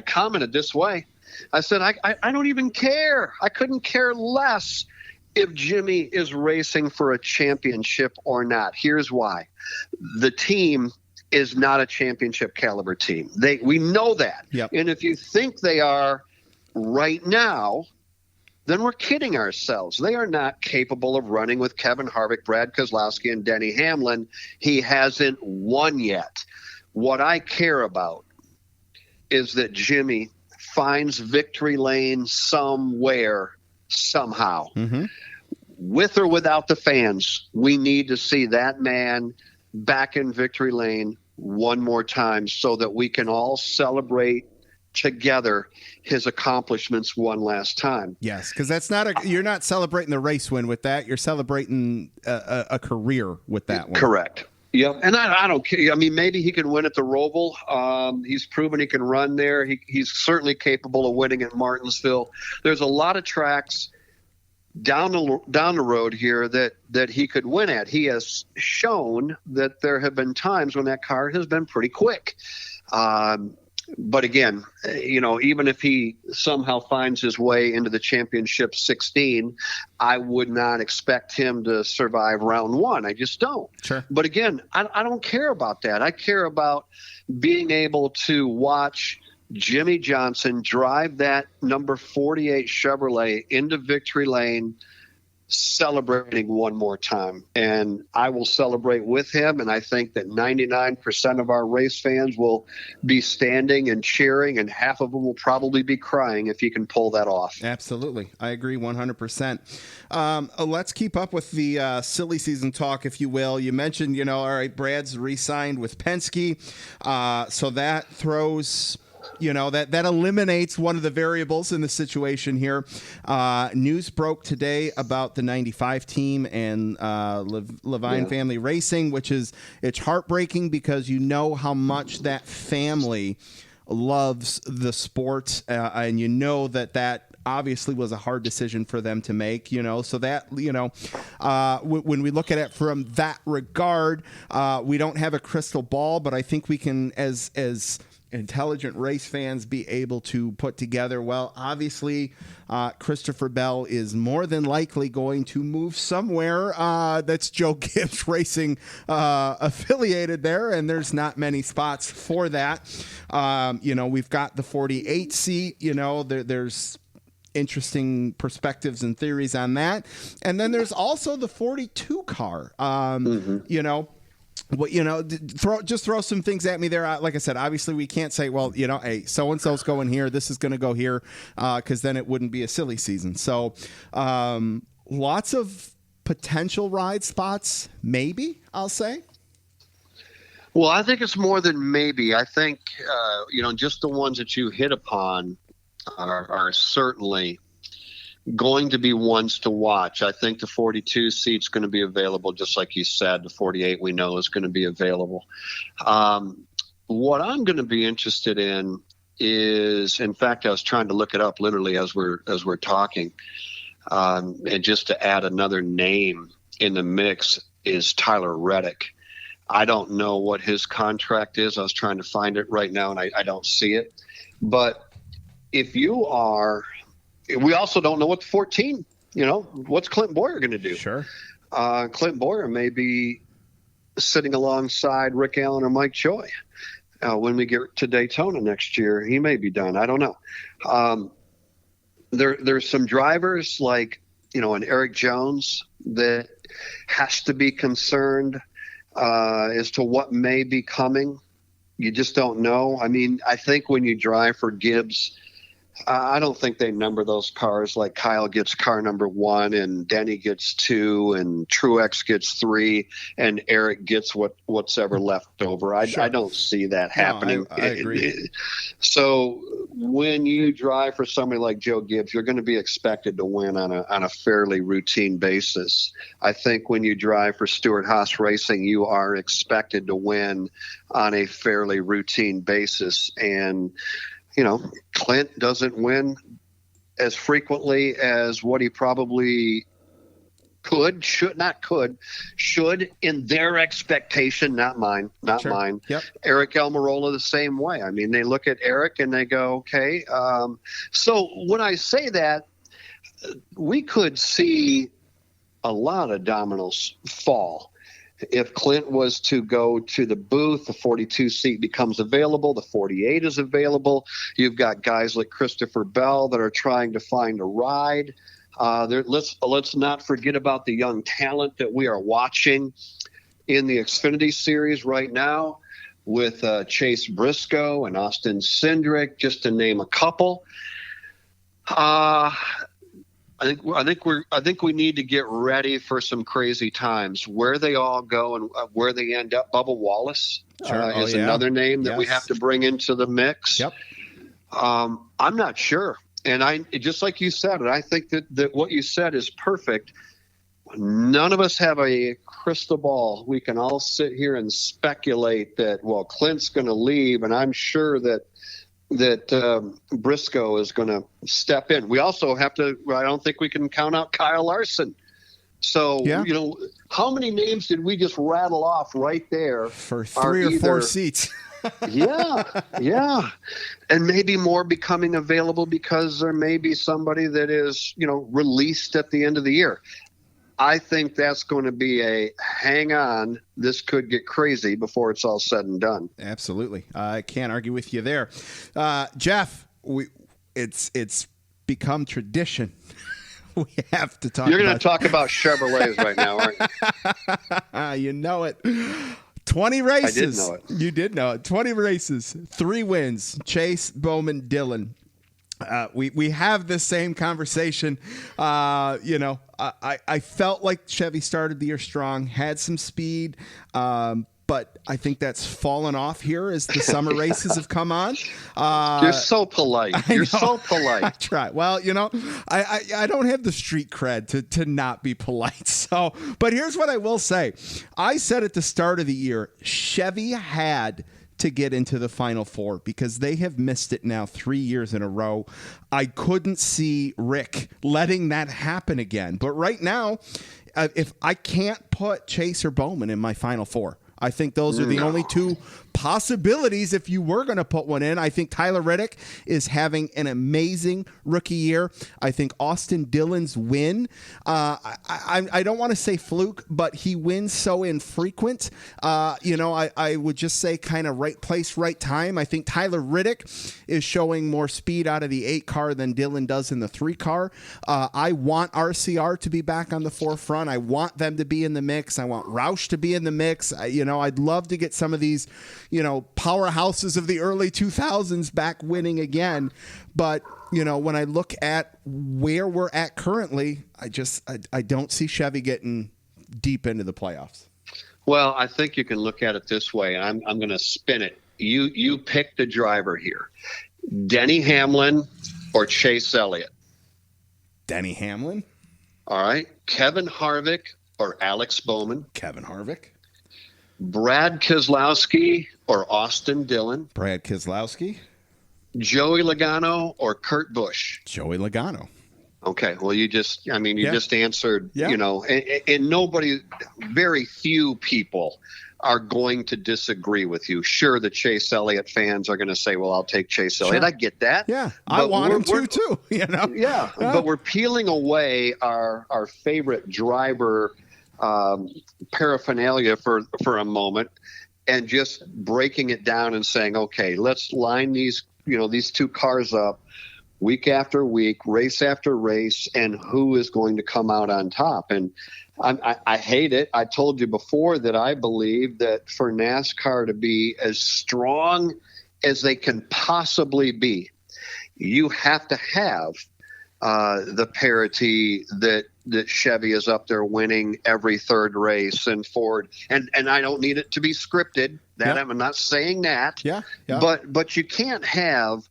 commented this way. I said, I don't even care. I couldn't care less if Jimmy is racing for a championship or not. Here's why. The team is not a championship caliber team. We know that. Yep. And if you think they are right now, then we're kidding ourselves. They are not capable of running with Kevin Harvick, Brad Keselowski, and Denny Hamlin. He hasn't won yet. What I care about is that Jimmy finds victory lane somewhere, somehow. Mm-hmm. With or without the fans, we need to see that man back in victory lane one more time so that we can all celebrate together his accomplishments one last time. Yes, because you're not celebrating the race win with that. You're celebrating a career with that one. Correct. Yep. And I don't care. I mean, maybe he can win at the Roval. He's proven he can run there. He's certainly capable of winning at Martinsville. There's a lot of tracks down the road here that he could win at. He has shown that there have been times when that car has been pretty quick. But again, even if he somehow finds his way into the championship 16, I would not expect him to survive round one. I just don't. Sure. But again, I don't care about that. I care about being able to watch Jimmy Johnson drive that number 48 Chevrolet into victory lane, celebrating one more time. And I will celebrate with him. And I think that 99% of our race fans will be standing and cheering, and half of them will probably be crying if he can pull that off. Absolutely. I agree 100%. Let's keep up with the silly season talk, if you will. You mentioned, all right, Brad's re-signed with Penske. So that throws... that eliminates one of the variables in the situation here. News broke today about the 95 team and Levine Family Racing, it's heartbreaking because how much that family loves the sport, and that obviously was a hard decision for them to make, so that, when we look at it from that regard, we don't have a crystal ball, but I think we can, as intelligent race fans, be able to put together, well, obviously Christopher Bell is more than likely going to move somewhere that's Joe Gibbs Racing affiliated there, and there's not many spots for that. We've got the 48 seat, there's interesting perspectives and theories on that, and then there's also the 42 car. Well, throw some things at me there. Like I said, obviously we can't say, well, hey, so-and-so's going here, this is going to go here, because then it wouldn't be a silly season. So lots of potential ride spots, maybe, I'll say. Well, I think it's more than maybe. I think, just the ones that you hit upon are certainly going to be ones to watch. I think the 42 seat's going to be available, just like you said. The 48 we know is going to be available. What I'm going to be interested in is, in fact, I was trying to look it up literally as we're talking, and just to add another name in the mix is Tyler Reddick. I don't know what his contract is. I was trying to find it right now, and I don't see it. But if you are, we also don't know what the 14, what's Clint Boyer going to do? Sure. Clint Boyer may be sitting alongside Rick Allen or Mike Joy. When we get to Daytona next year, he may be done. I don't know. There's some drivers like, an Eric Jones that has to be concerned as to what may be coming. You just don't know. I mean, I think when you drive for Gibbs, I don't think they number those cars like Kyle gets car number 1 and Denny gets 2 and Truex gets 3 and Eric gets what's ever left over. Sure. I don't see that happening. No, I agree. So when you drive for somebody like Joe Gibbs, you're going to be expected to win on a fairly routine basis. I think when you drive for Stewart-Haas Racing, you are expected to win on a fairly routine basis. And Clint doesn't win as frequently as what he probably should in their expectation, not mine. Yep. Eric Almirola the same way. I mean, they look at Eric and they go, okay. So when I say that, we could see a lot of dominoes fall. If Clint was to go to the booth, the 42 seat becomes available. The 48 is available. You've got guys like Christopher Bell that are trying to find a ride. Let's not forget about the young talent that we are watching in the Xfinity Series right now with Chase Briscoe and Austin Cindric, just to name a couple. I think we need to get ready for some crazy times. Where they all go and where they end up. Bubba Wallace is another name that we have to bring into the mix. Yep. I'm not sure, and just like you said, and I think that what you said is perfect. None of us have a crystal ball. We can all sit here and speculate that, well, Clint's going to leave, and I'm sure that Briscoe is going to step in. We also have to, I don't think we can count out Kyle Larson. So, how many names did we just rattle off right there? For 3 or 4 seats. Yeah. And maybe more becoming available because there may be somebody that is, released at the end of the year. I think that's going to be a hang on. This could get crazy before it's all said and done. Absolutely. I can't argue with you there. Jeff, it's become tradition. We have to talk. You're going to talk about Chevrolets right now, aren't you? You know it. 20 races. I did know it. You did know it. 20 races, 3 wins. Chase, Bowman, Dillon. We have the same conversation. I felt like Chevy started the year strong, had some speed, but I think that's fallen off here as the summer races have come on. You're so polite. You're so polite. I try. Well, I don't have the street cred to not be polite. So, but here's what I will say. I said at the start of the year, Chevy had to get into the Final Four because they have missed it now 3 years in a row. I couldn't see Rick letting that happen again. But right now, if I can't put Chase or Bowman in my Final Four, I think those are the only 2 possibilities if you were going to put one in. I think Tyler Reddick is having an amazing rookie year. I think Austin Dillon's win, I don't want to say fluke, but he wins so infrequent. I would just say kind of right place, right time. I think Tyler Reddick is showing more speed out of the 8 car than Dillon does in the 3 car. I want RCR to be back on the forefront. I want them to be in the mix. I want Roush to be in the mix. I'd love to get some of these powerhouses of the early 2000s back winning again. But, when I look at where we're at currently, I don't see Chevy getting deep into the playoffs. Well, I think you can look at it this way. I'm going to spin it. You pick the driver here, Denny Hamlin or Chase Elliott. Denny Hamlin. All right. Kevin Harvick or Alex Bowman. Kevin Harvick. Brad Keselowski or Austin Dillon. Brad Keselowski. Joey Logano or Kurt Busch. Joey Logano. Okay. Well, you just answered, Yeah. and nobody, very few people are going to disagree with you. Sure, the Chase Elliott fans are going to say, well, I'll take Chase Elliott. I get that. Yeah, I want him to too, Yeah, but we're peeling away our favorite driver paraphernalia for a moment and just breaking it down and saying, okay, let's line these two cars up week after week, race after race, and who is going to come out on top. And I hate it. I told you before that I believe that for NASCAR to be as strong as they can possibly be, you have to have the parity that Chevy is up there winning every third race, and Ford. And I don't need it to be scripted. That I'm not saying that. Yeah. But you can't have.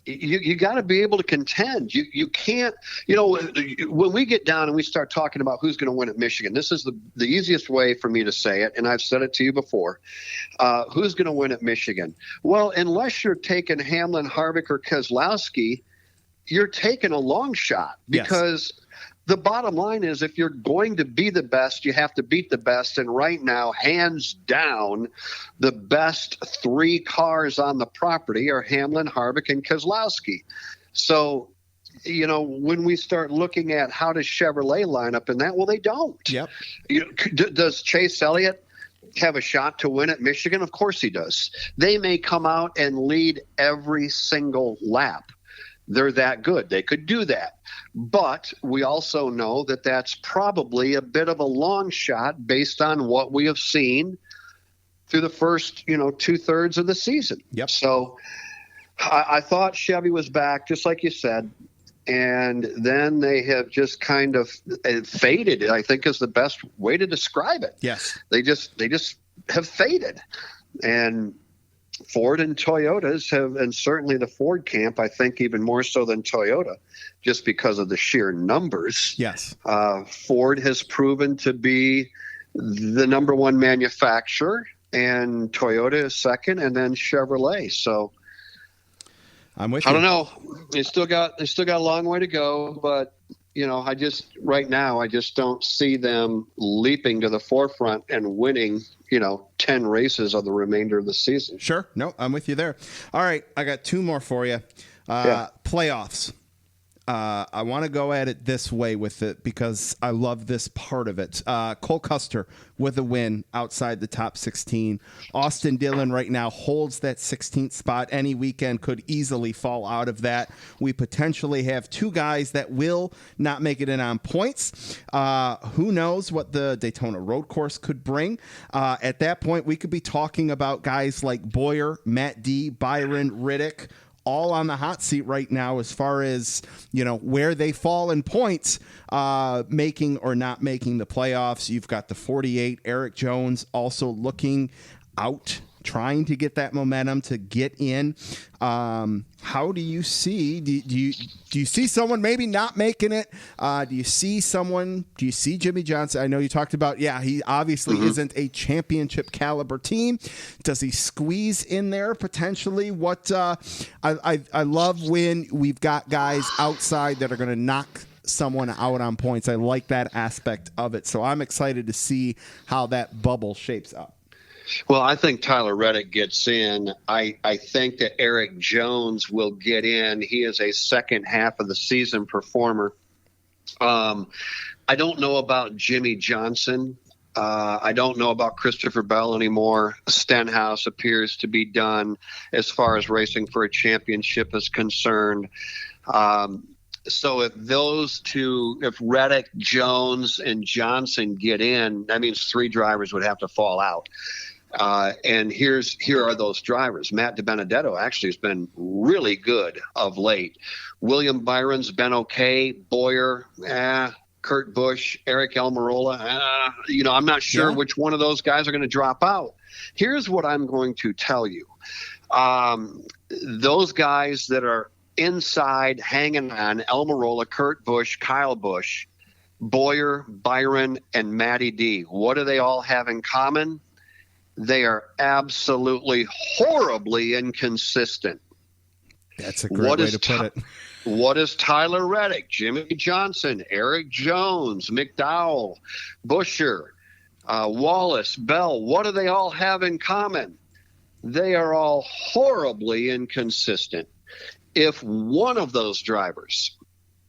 You got to be able to contend. You can't, when we get down and we start talking about who's going to win at Michigan, this is the easiest way for me to say it, and I've said it to you before. Who's going to win at Michigan? Well, unless you're taking Hamlin, Harvick, or Keselowski, you're taking a long shot because the bottom line is if you're going to be the best, you have to beat the best. And right now, hands down, the best three cars on the property are Hamlin, Harvick, and Keselowski. So, when we start looking at how does Chevrolet line up in that, well, they don't. Yep. Does Chase Elliott have a shot to win at Michigan? Of course he does. They may come out and lead every single lap. They're that good. They could do that. But we also know that that's probably a bit of a long shot based on what we have seen through the first, 2/3 of the season. Yep. So I thought Chevy was back, just like you said. And then they have just kind of faded, I think is the best way to describe it. Yes. They just have faded. And Ford and Toyotas have, and certainly the Ford camp, I think even more so than Toyota, just because of the sheer numbers. Yes. Ford has proven to be the number one manufacturer, and Toyota is second, and then Chevrolet. So I'm with you. I don't know. They still got a long way to go, but I just don't see them leaping to the forefront and winning 10 races of the remainder of the season. Sure. No, I'm with you there. All right. I got two more for you. Playoffs. I want to go at it this way with it because I love this part of it. Cole Custer with a win outside the top 16. Austin Dillon right now holds that 16th spot. Any weekend could easily fall out of that. We potentially have two guys that will not make it in on points. Who knows what the Daytona road course could bring. At that point, we could be talking about guys like Bowyer, Matt D, Byron, Reddick, all on the hot seat right now as far as, where they fall in points, making or not making the playoffs. You've got the 48, Eric Jones, also looking out, trying to get that momentum to get in. How do you see, do you see someone maybe not making it? Do you see Jimmy Johnson? I know you talked about, he obviously isn't a championship caliber team. Does he squeeze in there potentially? What I love when we've got guys outside that are going to knock someone out on points. I like that aspect of it. So I'm excited to see how that bubble shapes up. Well, I think Tyler Reddick gets in. I think that Eric Jones will get in. He is a second half of the season performer. I don't know about Jimmy Johnson. I don't know about Christopher Bell anymore. Stenhouse appears to be done as far as racing for a championship is concerned. So if those two, if Reddick, Jones, and Johnson get in, that means three drivers would have to fall out. And here are those drivers. Matt DiBenedetto actually has been really good of late. William Byron's been okay. Bowyer, Kurt Busch, Eric Almirola. I'm not sure which one of those guys are going to drop out. Here's what I'm going to tell you. Those guys that are inside, hanging on, Almirola, Kurt Busch, Kyle Busch, Bowyer, Byron, and Matty D. What do they all have in common? They are absolutely horribly inconsistent. That's a great way to put it. What is Tyler Reddick, Jimmy Johnson, Eric Jones, McDowell, Buescher, Wallace, Bell? What do they all have in common? They are all horribly inconsistent. If one of those drivers,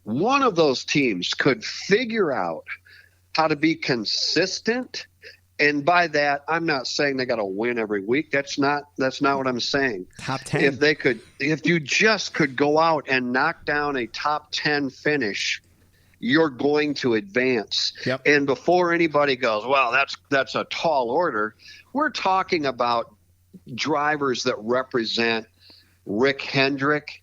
one of those teams could figure out how to be consistent, and by that, I'm not saying they got to win every week. That's not what I'm saying. Top 10. If you just could go out and knock down a top 10 finish, you're going to advance. Yep. And before anybody goes, well, that's a tall order, we're talking about drivers that represent Rick Hendrick,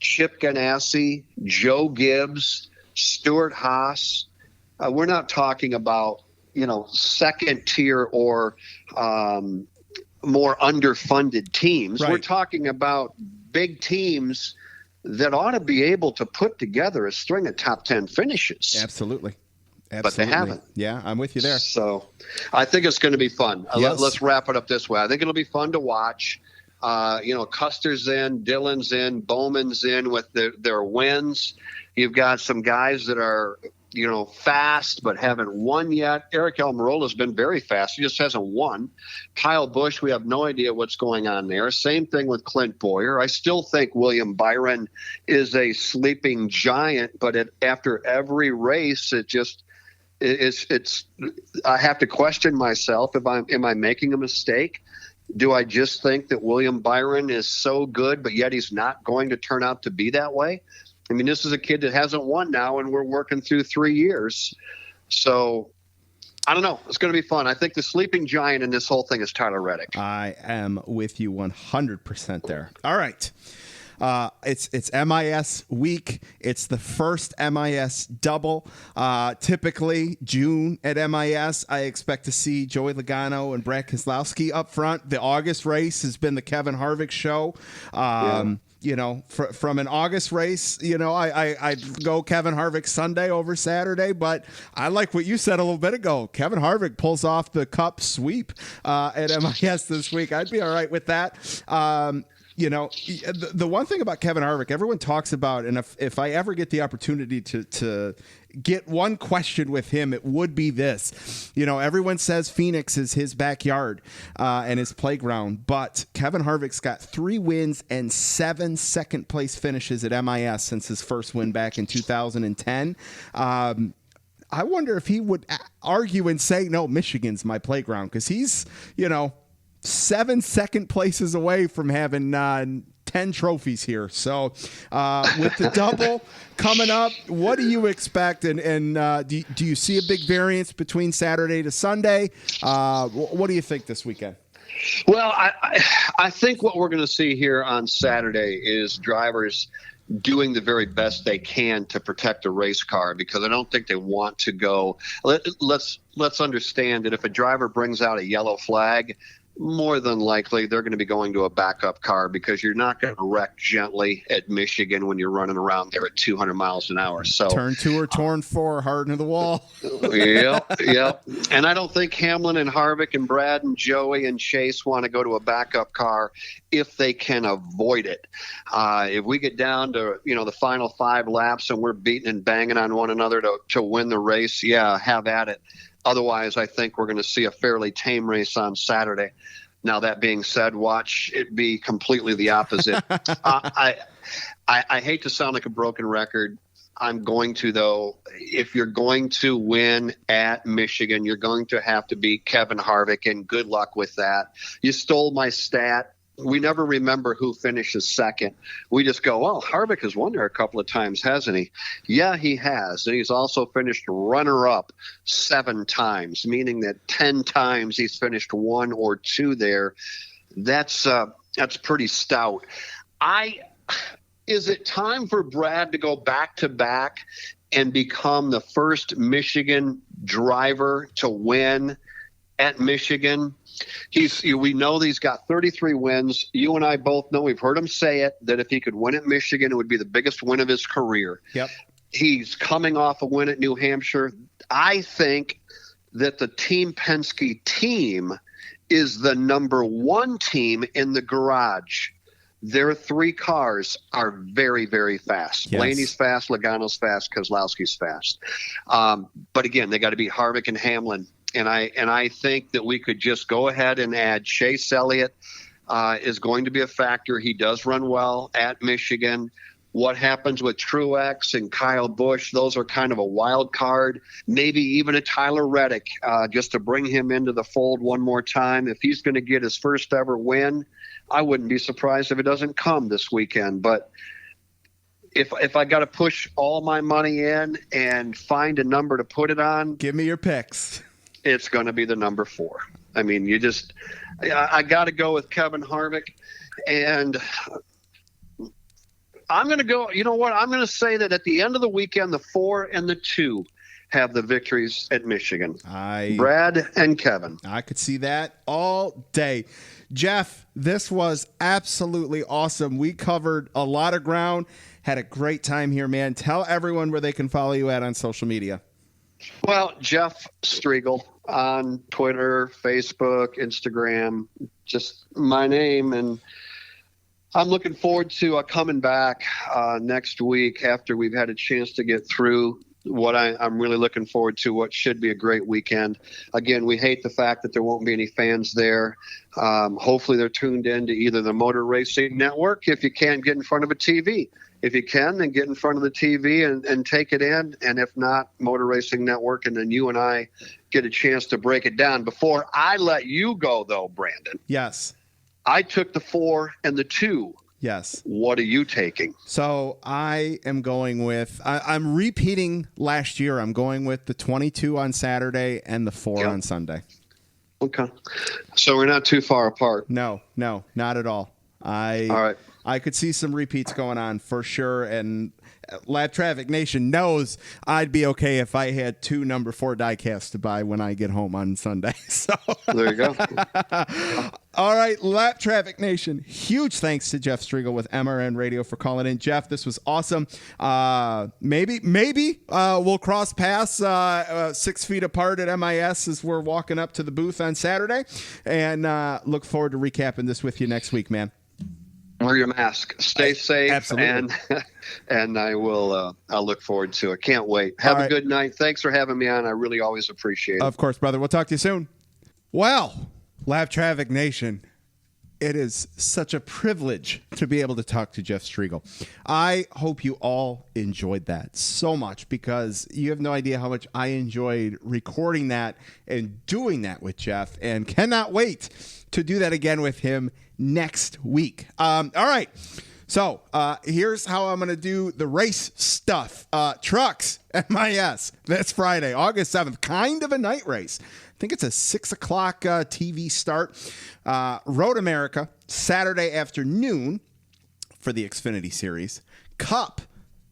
Chip Ganassi, Joe Gibbs, Stuart Haas. We're not talking about, second tier or more underfunded teams. Right. We're talking about big teams that ought to be able to put together a string of top 10 finishes. Absolutely. But they haven't. Yeah, I'm with you there. So I think it's going to be fun. Yes. Let's wrap it up this way. I think it'll be fun to watch. Custer's in, Dillon's in, Bowman's in with their wins. You've got some guys that are, fast but haven't won yet. Eric Almirola has been very fast. He just hasn't won. Kyle Busch, we have no idea what's going on there. Same thing with Clint Bowyer. I still think William Byron is a sleeping giant, but after every race, it's I have to question myself am I making a mistake? Do I just think that William Byron is so good, but yet he's not going to turn out to be that way? I mean, this is a kid that hasn't won now, and we're working through 3 years. So I don't know. It's going to be fun. I think the sleeping giant in this whole thing is Tyler Reddick. I am with you 100% there. All right. It's MIS week. It's the first MIS double. Typically June at MIS, I expect to see Joey Logano and Brad Keselowski up front. The August race has been the Kevin Harvick show. From an August race, I'd go Kevin Harvick Sunday over Saturday, but I like what you said a little bit ago. Kevin Harvick pulls off the cup sweep at MIS this week. I'd be all right with that. The one thing about Kevin Harvick, everyone talks about, and if I ever get the opportunity to get one question with him, it would be this. Everyone says Phoenix is his backyard and his playground, but Kevin Harvick's got 3 wins and 7 second place finishes at MIS since his first win back in 2010. I wonder if he would argue and say, no, Michigan's my playground, because he's, 7 second places away from having 10 trophies here. So with the double coming up, what do you expect? And do you see a big variance between Saturday to Sunday? What do you think this weekend? Well, I think what we're going to see here on Saturday is drivers doing the very best they can to protect a race car, because I don't think they want to go. Let's understand that if a driver brings out a yellow flag, more than likely they're going to be going to a backup car, because you're not going to wreck gently at Michigan when you're running around there at 200 miles an hour. So turn 2 or turn 4, hard into the wall. Yep. And I don't think Hamlin and Harvick and Brad and Joey and Chase want to go to a backup car if they can avoid it. If we get down to, the final 5 laps and we're beating and banging on one another to win the race, have at it. Otherwise, I think we're going to see a fairly tame race on Saturday. Now, that being said, watch it be completely the opposite. I hate to sound like a broken record. I'm going to, though. If you're going to win at Michigan, you're going to have to beat Kevin Harvick, and good luck with that. You stole my stat. We never remember who finishes second. We just go, well, Harvick has won there a couple of times, hasn't he? Yeah, he has. And he's also finished runner-up 7 times, meaning that 10 times he's finished 1 or 2 there. That's pretty stout. Is it time for Brad to go back-to-back and become the first Michigan driver to win at Michigan. We know that he's got 33 wins. You and I both know, we've heard him say it, that if he could win at Michigan, it would be the biggest win of his career. Yep. He's coming off a win at New Hampshire. I think that the Team Penske team is the number one team in the garage. Their three cars are very, very fast. Yes. Blaney's fast, Logano's fast, Kozlowski's fast. But again, they got to beat Harvick and Hamlin. And I think that we could just go ahead and add Chase Elliott is going to be a factor. He does run well at Michigan. What happens with Truex and Kyle Busch, those are kind of a wild card. Maybe even a Tyler Reddick, just to bring him into the fold one more time. If he's going to get his first ever win, I wouldn't be surprised if it doesn't come this weekend. But if I got to push all my money in and find a number to put it on, give me your picks. It's going to be the number 4. I mean, I got to go with Kevin Harvick. And I'm going to go, you know what? I'm going to say that at the end of the weekend, the 4 and the 2 have the victories at Michigan. Brad and Kevin. I could see that all day. Jeff, this was absolutely awesome. We covered a lot of ground, had a great time here, man. Tell everyone where they can follow you at on social media. Well, Jeff Striegle on Twitter, Facebook, Instagram, just my name. And I'm looking forward to coming back next week after we've had a chance to get through what I'm really looking forward to, what should be a great weekend. Again, we hate the fact that there won't be any fans there. Hopefully they're tuned in to either the Motor Racing Network, if you can get in front of a TV. If you can, then get in front of the TV and take it in. And if not, Motor Racing Network, and then you and I get a chance to break it down. Before I let you go, though, Brandon. Yes. I took the 4 and the 2. Yes. What are you taking? So I am going with, I'm repeating last year. I'm going with the 22 on Saturday and the 4 on Sunday. Okay. So we're not too far apart. No, not at all. All right. I could see some repeats going on for sure. And Lap Traffic Nation knows I'd be okay if I had 2 number 4 diecasts to buy when I get home on Sunday. So there you go. All right, Lap Traffic Nation, huge thanks to Jeff Striegle with MRN Radio for calling in. Jeff, this was awesome. Maybe we'll cross paths 6 feet apart at MIS as we're walking up to the booth on Saturday, and look forward to recapping this with you next week, man. Wear your mask. Stay safe. Absolutely. And I will. I'll look forward to it. Can't wait. Have a good night. Thanks for having me on. I really always appreciate it. Of course, brother. We'll talk to you soon. Well, Lap Traffic Nation, it is such a privilege to be able to talk to Jeff Striegle. I hope you all enjoyed that so much, because you have no idea how much I enjoyed recording that and doing that with Jeff, and cannot wait to do that again with him next week. All right. So here's how I'm going to do the race stuff. Trucks, MIS, this Friday, August 7th, kind of a night race. I think it's a 6 o'clock TV start. Road America, Saturday afternoon for the Xfinity Series. Cup,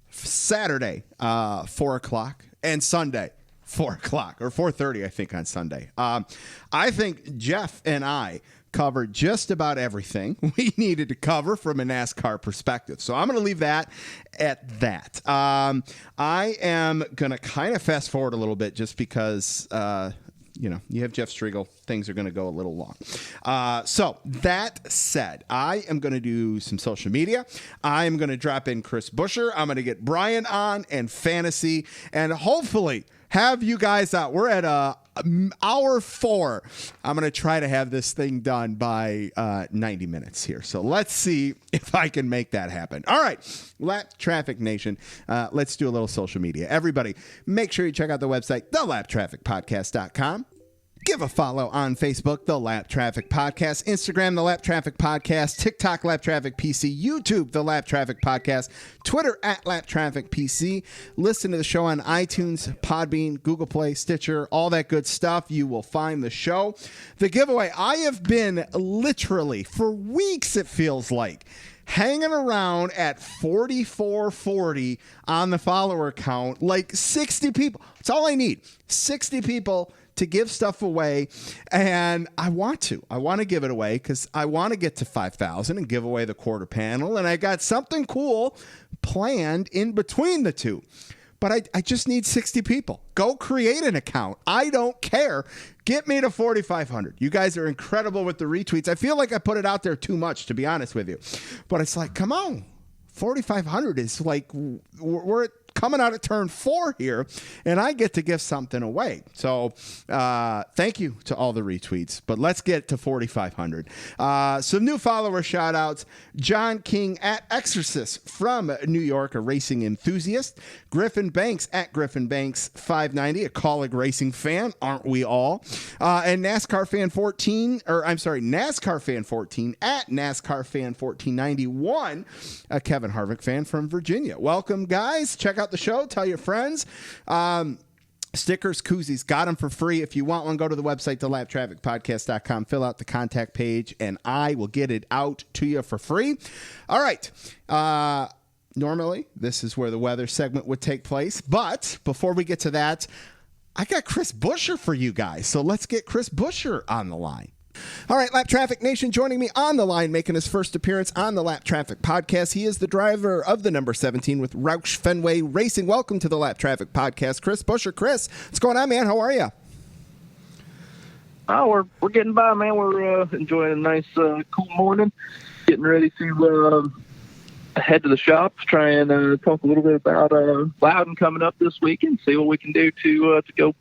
Saturday, 4 o'clock. And Sunday, 4 o'clock, or 4:30, I think, on Sunday. I think Jeff and I covered just about everything we needed to cover from a NASCAR perspective. So I'm going to leave that at that. I am going to kind of fast forward a little bit just because, you have Jeff Striegle. Things are going to go a little long. So that said, I am going to do some social media. I am going to drop in Chris Buescher. I'm going to get Brian on and fantasy, and hopefully have you guys out. We're at hour 4. I'm going to try to have this thing done by 90 minutes here. So let's see if I can make that happen. All right, Lap Traffic Nation, let's do a little social media. Everybody, make sure you check out the website, thelaptrafficpodcast.com. Give a follow on Facebook, The Lap Traffic Podcast, Instagram, The Lap Traffic Podcast, TikTok, Lap Traffic PC, YouTube, The Lap Traffic Podcast, Twitter @Lap Traffic PC. Listen to the show on iTunes, Podbean, Google Play, Stitcher, all that good stuff. You will find the show. The giveaway, I have been literally, for weeks it feels like, hanging around at 4440 on the follower count, like 60 people. That's all I need. 60 people to give stuff away, and I want to give it away because I want to get to 5,000 and give away the quarter panel, and I got something cool planned in between the two. But I just need 60 people. Go create an account. I don't care. Get me to 4,500. You guys are incredible with the retweets. I feel like I put it out there too much, to be honest with you. But it's like, come on. 4,500 is like, we're coming out of turn 4 here, and I get to give something away. So thank you to all the retweets, but let's get to 4,500. Some new follower shout outs. John King at Exorcist from New York, a racing enthusiast. Griffin Banks at Griffin Banks 590, a Colleague racing fan, aren't we all? And NASCAR fan 14, NASCAR fan 14 at NASCAR fan 1491, a Kevin Harvick fan from Virginia. Welcome, guys. Check out the show. Tell your friends. Stickers, koozies, got them for free. If you want one, go to the website, thelaptrafficpodcast.com, fill out the contact page, and I will get it out to you for free. All right. Normally, this is where the weather segment would take place, but before we get to that, I got Chris Buescher for you guys, so let's get Chris Buescher on the line. All right, Lap Traffic Nation, joining me on the line, making his first appearance on the Lap Traffic Podcast. He is the driver of the number 17 with Roush Fenway Racing. Welcome to the Lap Traffic Podcast, Chris Buescher. Chris, what's going on, man? How are you? Oh, we're getting by, man. We're enjoying a nice, cool morning. Getting ready to head to the shop, try and talk a little bit about Loudon coming up this weekend. See what we can do to go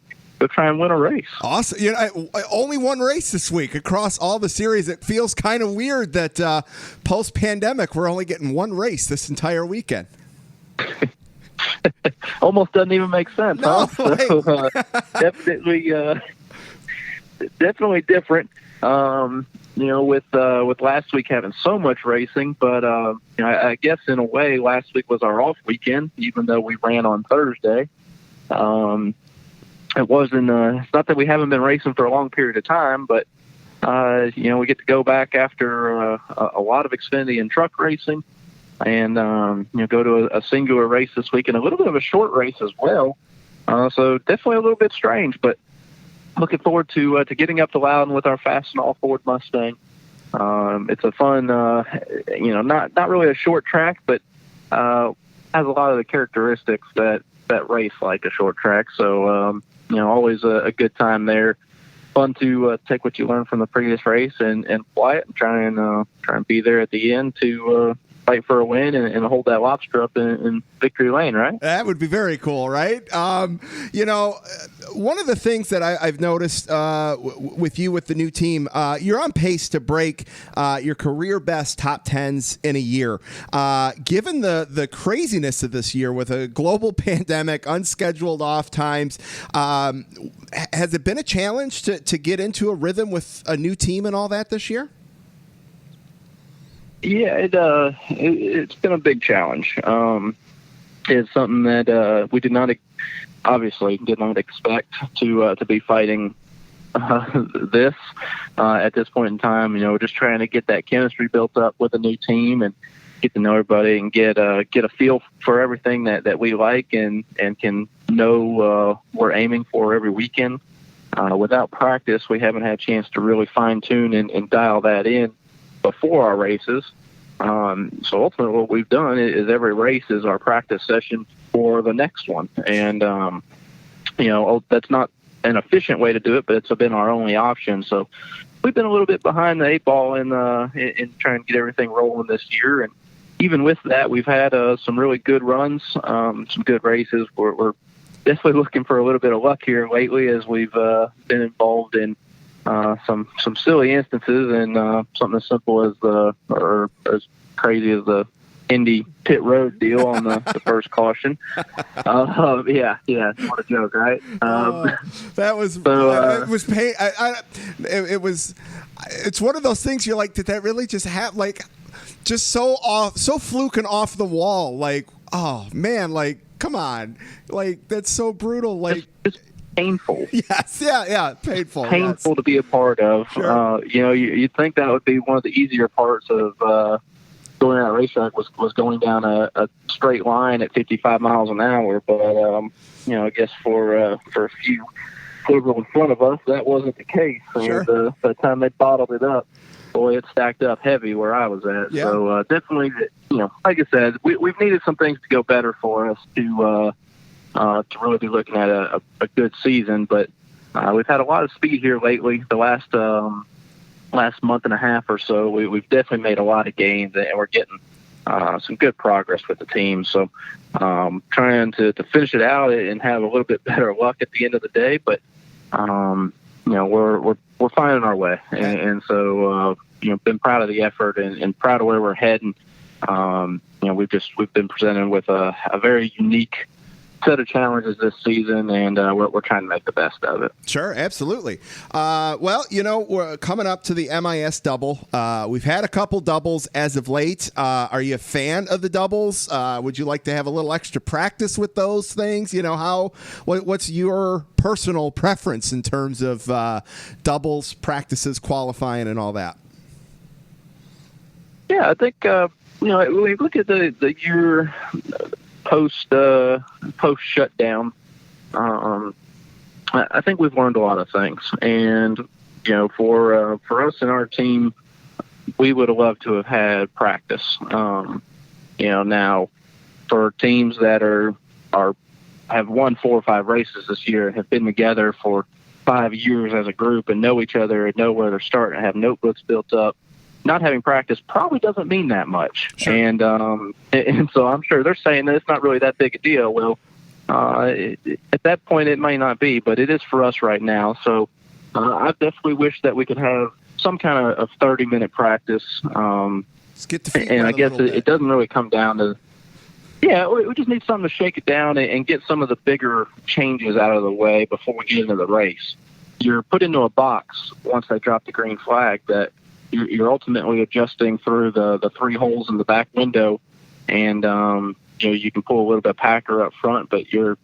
try and win a race. Awesome. You know, only one race this week across all the series. It feels kind of weird that post-pandemic we're only getting one race this entire weekend. Almost doesn't even make sense, no, huh? So, definitely different. You know, with last week having so much racing, but you know, I guess in a way last week was our off weekend, even though we ran on Thursday. It wasn't. It's not that we haven't been racing for a long period of time, but you know, we get to go back after a lot of Xfinity and truck racing, and you know, go to a singular race this week and a little bit of a short race as well. So definitely a little bit strange, but looking forward to getting up to Loudon with our fast and all Ford Mustang. It's a fun, you know, not really a short track, but has a lot of the characteristics that race like a short track. So you know, always a good time there. Fun to take what you learned from the previous race and fly it and try and be there at the end to fight for a win and hold that lobster up in victory lane, right? That would be very cool, right? You know, one of the things that I've noticed with you with the new team, you're on pace to break your career best top 10s in a year. Given the craziness of this year with a global pandemic, unscheduled off times, has it been a challenge to get into a rhythm with a new team and all that this year? Yeah, it's been a big challenge. It's something that we did not expect to be fighting this at this point in time. You know, we're just trying to get that chemistry built up with a new team and get to know everybody and get a feel for everything that we like and can know we're aiming for every weekend. Without practice, we haven't had a chance to really fine tune and dial that in before our races. So ultimately what we've done is every race is our practice session for the next one. And, you know, that's not an efficient way to do it, but it's been our only option. So we've been a little bit behind the 8 ball in trying to get everything rolling this year. And even with that, we've had some really good runs, some good races. We're definitely looking for a little bit of luck here lately as we've been involved in some silly instances and something as simple as or as crazy as the Indy pit road deal on the first caution. Yeah, what a joke, right? That was so, it was pain. It was. It's one of those things you're like, did that really just happen? Like, just so fluke and off the wall. Like, oh man, like, come on, like that's so brutal. Like. Just painful. Yes, yeah, painful yes. To be a part of. Sure. You know, you'd think that would be one of the easier parts of going out a racetrack was going down a straight line at 55 miles an hour. But you know, I guess for a few swivel in front of us, that wasn't the case. Sure. And by the time they bottled it up, boy, it stacked up heavy where I was at. Yeah. So definitely, like I said, we've needed some things to go better for us to really be looking at a good season. But we've had a lot of speed here lately. The last month and a half or so, we've definitely made a lot of gains, and we're getting some good progress with the team. So trying to finish it out and have a little bit better luck at the end of the day. But we're finding our way, and so been proud of the effort and proud of where we're heading. We've been presented with a very unique set of challenges this season, and we're trying to make the best of it. Sure, absolutely. We're coming up to the MIS double. We've had a couple doubles as of late. Are you a fan of the doubles? Would you like to have a little extra practice with those things? What's your personal preference in terms of doubles, practices, qualifying, and all that? Yeah, I think when we look at the year post shutdown, I think we've learned a lot of things, and for us and our team, we would have loved to have had practice. Now for teams that have won 4 or 5 races this year and have been together for 5 years as a group and know each other and know where they're starting and have notebooks built up, not having practice probably doesn't mean that much. Sure. And so I'm sure they're saying that it's not really that big a deal. Well, at that point it may not be, but it is for us right now. So I definitely wish that we could have some kind of 30-minute practice. Let's get the feet and I guess it doesn't really come down to, we just need something to shake it down and get some of the bigger changes out of the way before we get into the race. You're put into a box once they drop the green flag that you're ultimately adjusting through the 3 holes in the back window, and you can pull a little bit of packer up front, but you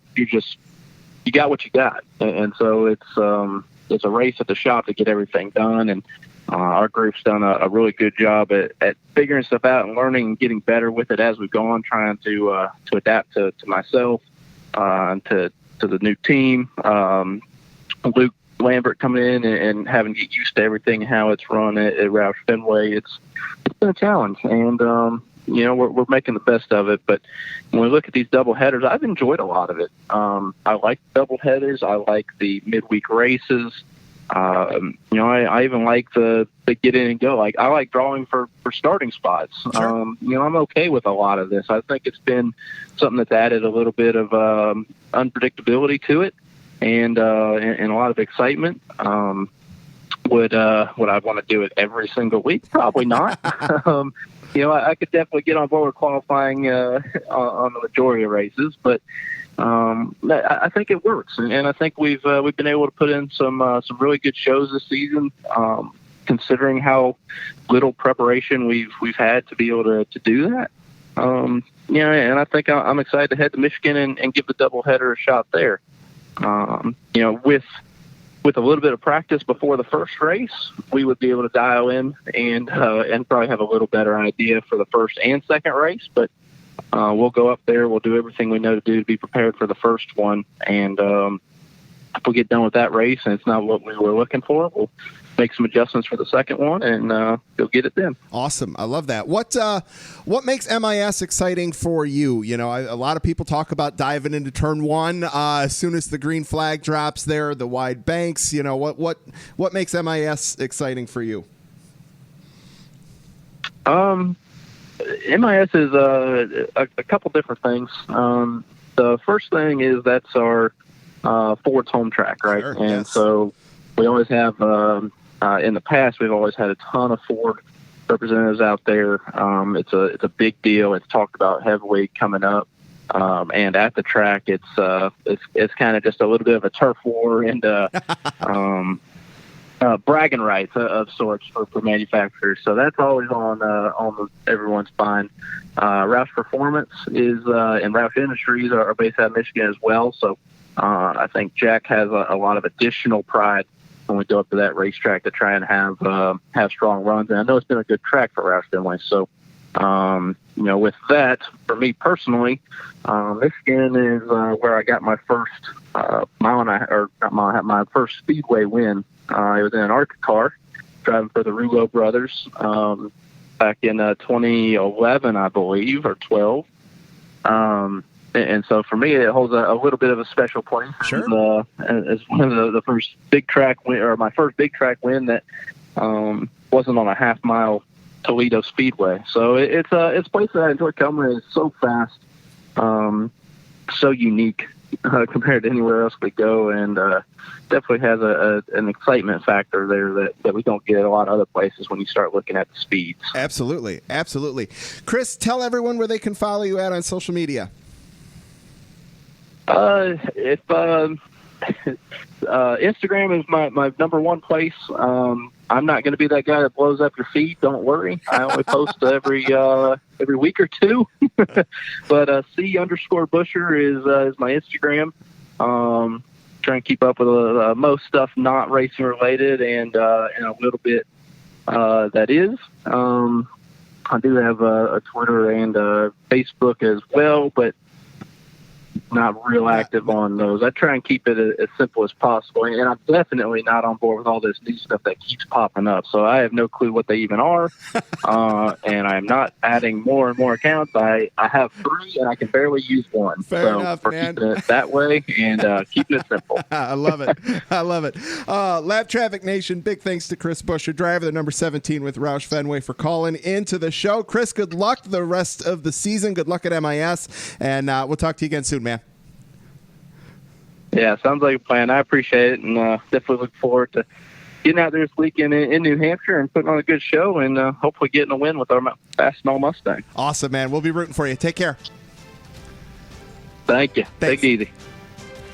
got what you got, and so it's a race at the shop to get everything done. And our group's done a really good job at figuring stuff out and learning and getting better with it as we've gone, trying to adapt to myself and to the new team. Luke Lambert coming in and having to get used to everything, how it's run at Roush Fenway. It's been a challenge, and we're making the best of it. But when we look at these double headers, I've enjoyed a lot of it. I like double headers. I like the midweek races. I even like the get in and go. Like, I like drawing for starting spots. Sure. I'm okay with a lot of this. I think it's been something that's added a little bit of unpredictability to it. And a lot of excitement. Would I want to do it every single week? Probably not. I could definitely get on board with qualifying on the majority of races, but I think it works, and I think we've been able to put in some really good shows this season, considering how little preparation we've had to be able to do that. And I think I'm excited to head to Michigan and give the doubleheader a shot there. With a little bit of practice before the first race, we would be able to dial in and probably have a little better idea for the first and second race. But we'll go up there. We'll do everything we know to do to be prepared for the first one. And if we get done with that race and it's not what we were looking for, we'll make some adjustments for the second one and go get it then. Awesome. I love that. What makes MIS exciting for you? A lot of people talk about diving into turn 1 as soon as the green flag drops there, the wide banks. What makes MIS exciting for you? MIS is a couple different things. The first thing is that's our Ford's home track, right? Sure, and yes. so we always have, in the past, we've always had a ton of Ford representatives out there. It's a big deal. It's talked about heavily coming up. And at the track, it's kind of just a little bit of a turf war and bragging rights of sorts for manufacturers. So that's always on everyone's mind. Roush Performance is and Roush Industries are based out of Michigan as well. So I think Jack has a lot of additional pride when we go up to that racetrack to try and have strong runs. And I know it's been a good track for Roush Fenway. So with that, for me personally, Michigan is where I got my first my first Speedway win. It was in an ARCA car, driving for the Rouleau brothers back in 2011, I believe, or 12. And so for me, it holds a little bit of a special place. Sure. It's one of the first big track win, or my first big track win that wasn't on a half-mile Toledo Speedway. So it's a place that I enjoy coming. It's so fast, so unique compared to anywhere else we go, and definitely has an excitement factor there that we don't get at a lot of other places when you start looking at the speeds. Absolutely. Chris, tell everyone where they can follow you at on social media. Instagram is my number one place. I'm not going to be that guy that blows up your feed. Don't worry. I only post every week or two. But C_Buescher is my Instagram. Trying to keep up with most stuff not racing related and a little bit that is. I do have a Twitter and Facebook as well, but not real active on those. I try and keep it as simple as possible, and I'm definitely not on board with all this new stuff that keeps popping up. So I have no clue what they even are, and I'm not adding more and more accounts. I have 3, and I can barely use one. Fair enough, man. Keeping it that way and keeping it simple. I love it. Lap Traffic Nation, big thanks to Chris Buescher, driver the number 17 with Roush Fenway, for calling into the show. Chris, good luck the rest of the season. Good luck at MIS, and we'll talk to you again soon, man. Yeah, sounds like a plan. I appreciate it, and definitely look forward to getting out there this weekend in New Hampshire and putting on a good show and hopefully getting a win with our Fastenal Mustang. Awesome, man. We'll be rooting for you. Take care. Thank you. Thanks. Take it easy.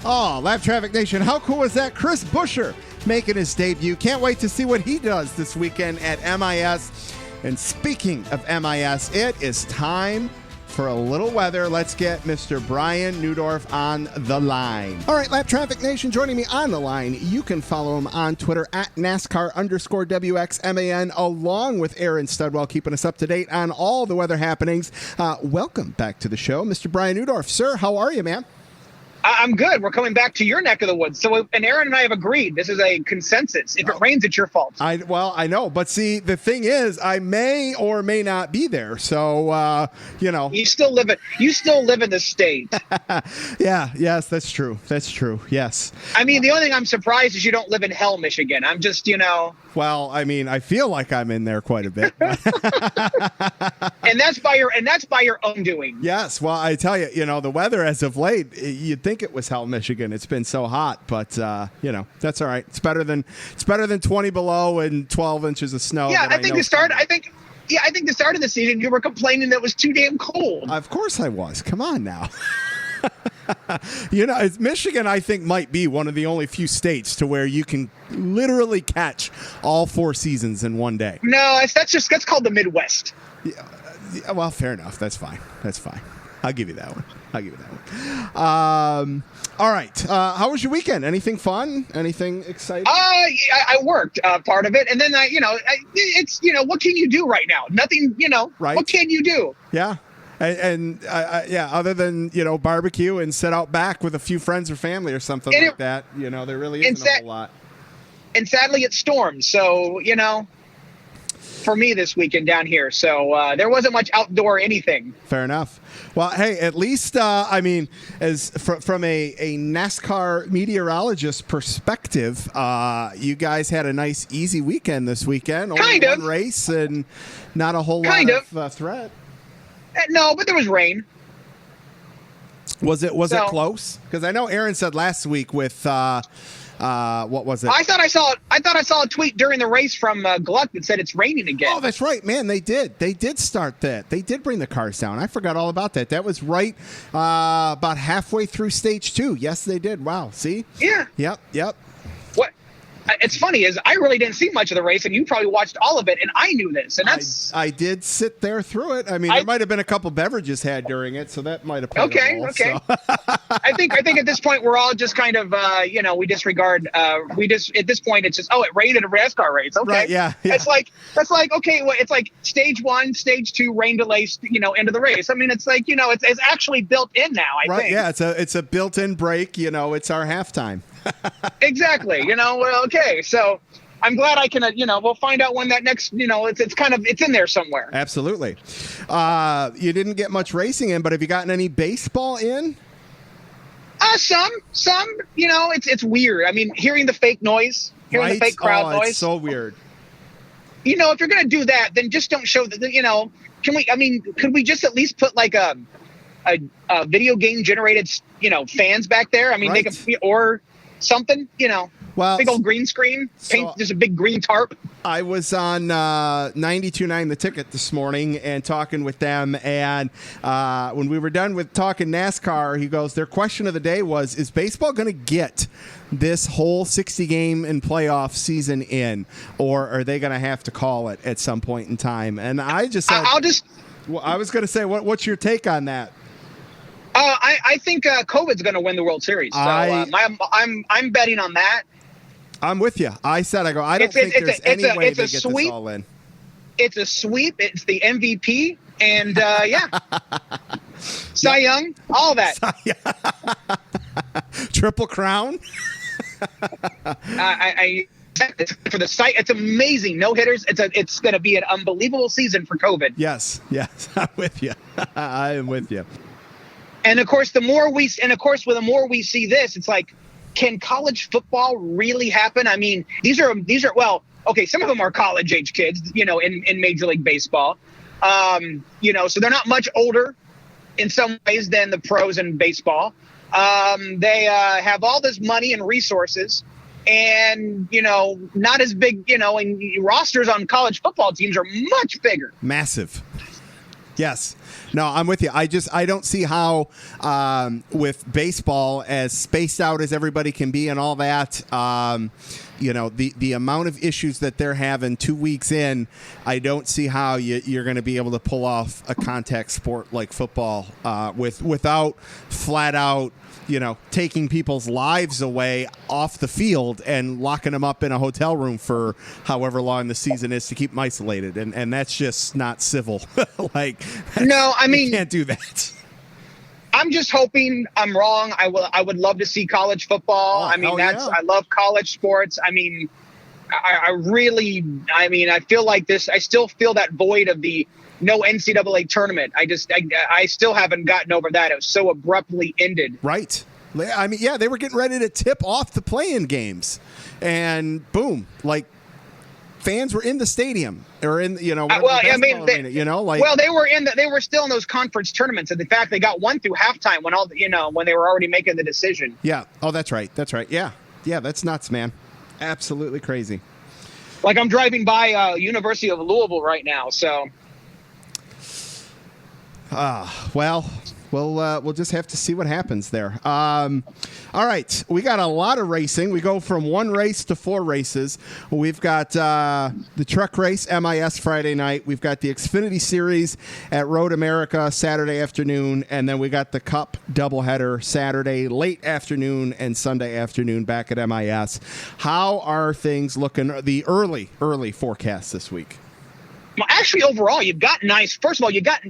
Oh, Lap Traffic Nation, how cool is that? Chris Buescher making his debut. Can't wait to see what he does this weekend at MIS. And speaking of MIS, it is time for a little weather. Let's get Mr. Brian Neudorff on the line. All right, Lap Traffic Nation, joining me on the line. You can follow him on Twitter at NASCAR_WXMAN, along with Aaron Studwell, keeping us up to date on all the weather happenings. Welcome back to the show, Mr. Brian Neudorff. Sir, how are you, man? I'm good. We're coming back to your neck of the woods. And Aaron and I have agreed. This is a consensus. If it rains, it's your fault. I know. But see, the thing is, I may or may not be there. So, You still live in the state. Yeah. Yes, that's true. Yes. I mean, the only thing I'm surprised is you don't live in Hell, Michigan. I'm just, Well, I mean, I feel like I'm in there quite a bit. and that's by your own doing. Yes. Well, I tell you, the weather as of late, you'd think it was Hell, Michigan. It's been so hot, but that's all right. It's better than 20 below and 12 inches of snow. Yeah, I think the start of the season you were complaining that it was too damn cold. Of course I was. Come on now. Michigan, I think, might be one of the only few states to where you can literally catch all 4 seasons in one day. No, that's called the Midwest. Yeah, well, fair enough. That's fine. I'll give you that one. All right. How was your weekend? Anything fun? Anything exciting? I worked part of it, and then it's what can you do right now? Nothing. Right. What can you do? Yeah. And other than, barbecue and sit out back with a few friends or family or something like that, there really isn't a whole lot. And sadly, it stormed. So, for me this weekend down here. So there wasn't much outdoor anything. Fair enough. Well, hey, at least, from a NASCAR meteorologist perspective, you guys had a nice, easy weekend this weekend. Only one race and not a whole lot of threat. No, but there was rain. Was it close? Because I know Aaron said last week with what was it? I thought I saw a tweet during the race from Gluck that said it's raining again. Oh, that's right, man. They did start that. They did bring the cars down. I forgot all about that. That was right about halfway through stage 2. Yes, they did. Wow. See? Yeah. Yep. What? it's funny is I really didn't see much of the race, and you probably watched all of it, and I knew this, and that's I did sit there through it. I mean, there might have been a couple beverages had during it, so that might have played a role. Okay. So. I think at this point we're all just kind of we disregard. At this point it's just it rained at a NASCAR race. Okay, right, yeah. That's like okay, well, it's like stage 1, stage 2, rain delay, end of the race. I mean, it's like it's actually built in now. I think. Yeah, it's a built-in break. It's our halftime. Exactly. Well, okay, so. I'm glad I can, we'll find out when that next, it's in there somewhere. Absolutely. You didn't get much racing in, but have you gotten any baseball in? Some, it's weird. I mean, hearing the fake noise, the fake crowd noise. It's so weird. If you're going to do that, then just don't show that, could we just at least put like a video game generated, fans back there? I mean, right. they can, or something, Well, big old green screen, paint just a big green tarp. I was on 92.9 The Ticket this morning and talking with them, and when we were done with talking NASCAR, he goes, their question of the day was, is baseball going to get this whole 60-game and playoff season in, or are they going to have to call it at some point in time? And I just said, I was going to say, what's your take on that? I think COVID's going to win the World Series. So I'm betting on that. I'm with you. I don't think there's any way they get this all in. It's a sweep. It's the MVP. And, Cy Young, all that. Triple crown. For the site, it's amazing. No hitters. It's going to be an unbelievable season for COVID. Yes. I'm with you. I am with you. And of course, the more we see this, it's like, can college football really happen? I mean, these are well, okay, some of them are college age kids, in Major League Baseball. So they're not much older in some ways than the pros in baseball. They have all this money and resources and, not as big, and rosters on college football teams are much bigger. Massive. Yes. No, I'm with you. I don't see how with baseball, as spaced out as everybody can be and all that, the amount of issues that they're having 2 weeks in, I don't see how you're going to be able to pull off a contact sport like football without flat out, taking people's lives away off the field and locking them up in a hotel room for however long the season is to keep them isolated. And that's just not civil. No, I mean, you can't do that. I'm just hoping I'm wrong. I would love to see college football. I love college sports. I mean, I feel like this. I still feel that void of the no NCAA tournament. I still haven't gotten over that. It was so abruptly ended. Right. I mean, yeah, they were getting ready to tip off the play-in games, and boom, fans were in the stadium or in they were still in those conference tournaments, and in fact they got one through halftime when they were already making the decision. Yeah. Oh, that's right. Yeah, that's nuts, man. Absolutely crazy. Like, I'm driving by University of Louisville right now, so. We'll just have to see what happens there. All right, we got a lot of racing. We go from one race to 4 races. We've got the truck race, MIS, Friday night. We've got the Xfinity Series at Road America Saturday afternoon, and then we got the Cup doubleheader Saturday late afternoon and Sunday afternoon back at MIS. How are things looking? The early forecast this week. Well, actually, overall, you've got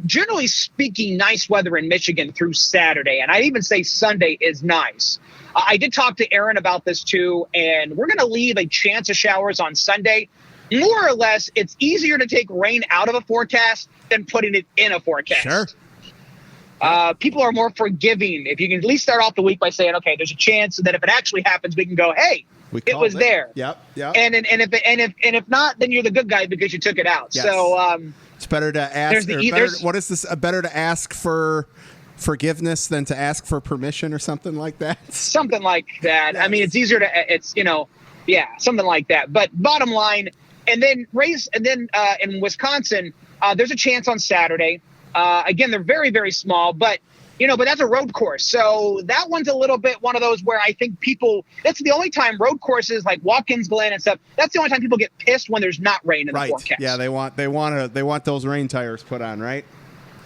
generally speaking, nice weather in Michigan through Saturday. And I'd even say Sunday is nice. I did talk to Aaron about this, too, and we're going to leave a chance of showers on Sunday. More or less, it's easier to take rain out of a forecast than putting it in a forecast. Sure. People are more forgiving if you can at least start off the week by saying, okay, there's a chance that if it actually happens, we can go, hey, it was there. Yep. And if not, then you're the good guy because you took it out. Yes. So it's better to ask. What is this? Better to ask for forgiveness than to ask for permission or something like that. Something like that. Yes. I mean, it's easier to. Something like that. But bottom line, and then in Wisconsin, there's a chance on Saturday. Again, they're very, very small, but but that's a road course. So that one's a little bit one of those where I think that's the only time road courses like Watkins Glen and stuff, that's the only time people get pissed when there's not rain in the forecast. Yeah, they want those rain tires put on, right?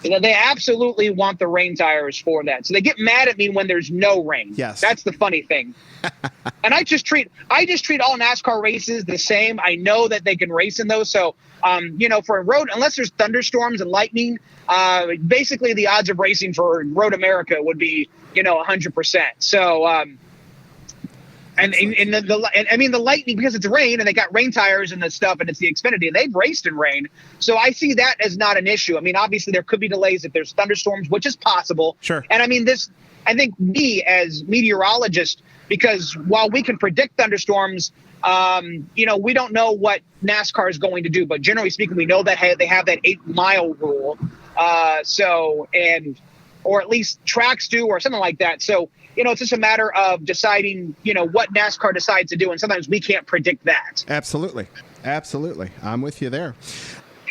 They absolutely want the rain tires for that. So they get mad at me when there's no rain. Yes. That's the funny thing. And I just treat all NASCAR races the same. I know that they can race in those. So, for a road, unless there's thunderstorms and lightning, basically the odds of racing for Road America would be, 100%. So, the lightning, because it's rain and they got rain tires and the stuff and it's the Xfinity, they've raced in rain. So I see that as not an issue. I mean, obviously there could be delays if there's thunderstorms, which is possible. Sure. And I think me as meteorologist, because while we can predict thunderstorms, we don't know what NASCAR is going to do. But generally speaking, we know that they have that 8-mile rule. Or at least tracks do or something like that. So, it's just a matter of deciding, what NASCAR decides to do. And sometimes we can't predict that. Absolutely. I'm with you there.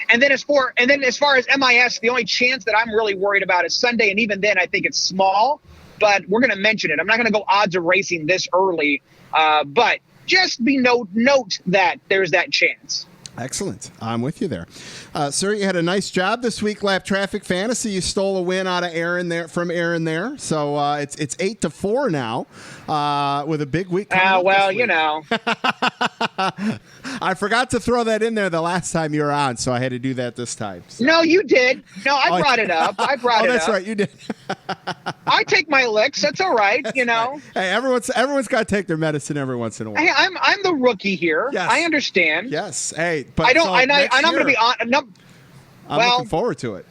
And then as far as MIS, the only chance that I'm really worried about is Sunday. And even then, I think it's small, but we're going to mention it. I'm not going to go odds of racing this early, but just note that there's that chance. Excellent. I'm with you there. Sir, you had a nice job this week, Lap Traffic Fantasy. You stole a win out of Aaron there. So it's 8-4 now with a big week. I forgot to throw that in there the last time you were on, so I had to do that this time. So. No, you did. No, I brought it up. That's right. You did. I take my licks. That's all right. Right. Hey, everyone's got to take their medicine every once in a while. Hey, I'm the rookie here. Yes. I understand. Yes. Hey, but I don't. I'm going to be on. No, I'm looking forward to it.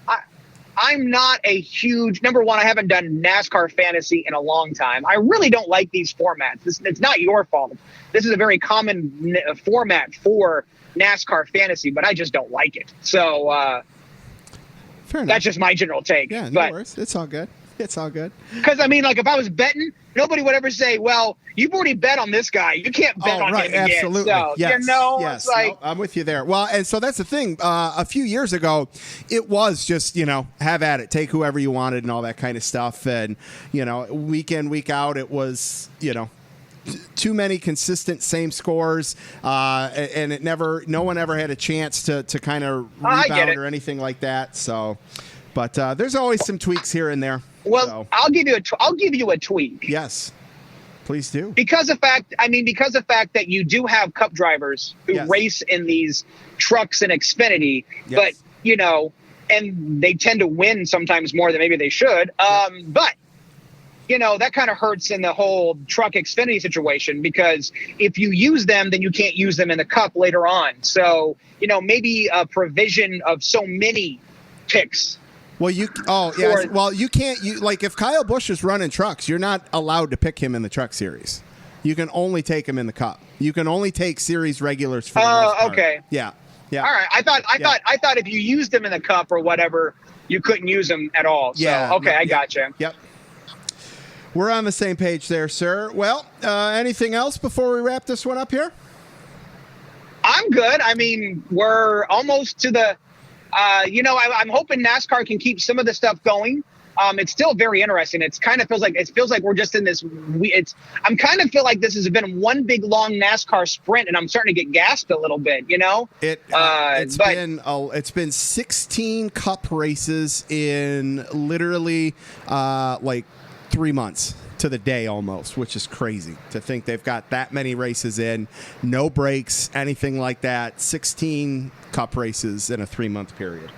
I'm not a huge number one. I haven't done NASCAR fantasy in a long time. I really don't like these formats. It's not your fault. This is a very common format for NASCAR fantasy, but I just don't like it. So fair enough. That's just my general take. Yeah, no worries. It's all good. Because if I was betting, nobody would ever say, "Well, you've already bet on this guy. You can't bet on him again." Absolutely. So, yes. It's like I'm with you there. Well, and so that's the thing. A few years ago, it was just have at it, take whoever you wanted, and all that kind of stuff. And week in, week out, it was too many consistent same scores, and no one ever had a chance to kind of rebound or anything like that. So, but there's always some tweaks here and there. Well, so. I'll give you a tweak. Yes, please do. Because of fact that you do have Cup drivers who race in these trucks and Xfinity, but and they tend to win sometimes more than maybe they should. But that kind of hurts in the whole truck Xfinity situation, because if you use them, then you can't use them in the Cup later on. So maybe a provision of so many picks. Well, you can't. If Kyle Busch is running trucks, you're not allowed to pick him in the Truck Series. You can only take him in the Cup. You can only take series regulars for the most part. Okay. Yeah. All right. I thought if you used them in the Cup or whatever, you couldn't use them at all. So, I gotcha. Yep. We're on the same page there, sir. Well, anything else before we wrap this one up here? I'm good. I mean, we're almost to the. I'm hoping NASCAR can keep some of the stuff going. It's still very interesting. It feels like we're just in this. I'm kind of feel like this has been one big long NASCAR sprint, and I'm starting to get gassed a little bit. It's been 16 Cup races in literally 3 months to the day almost, which is crazy to think they've got that many races in, no breaks, anything like that. 16 Cup races in a 3-month period.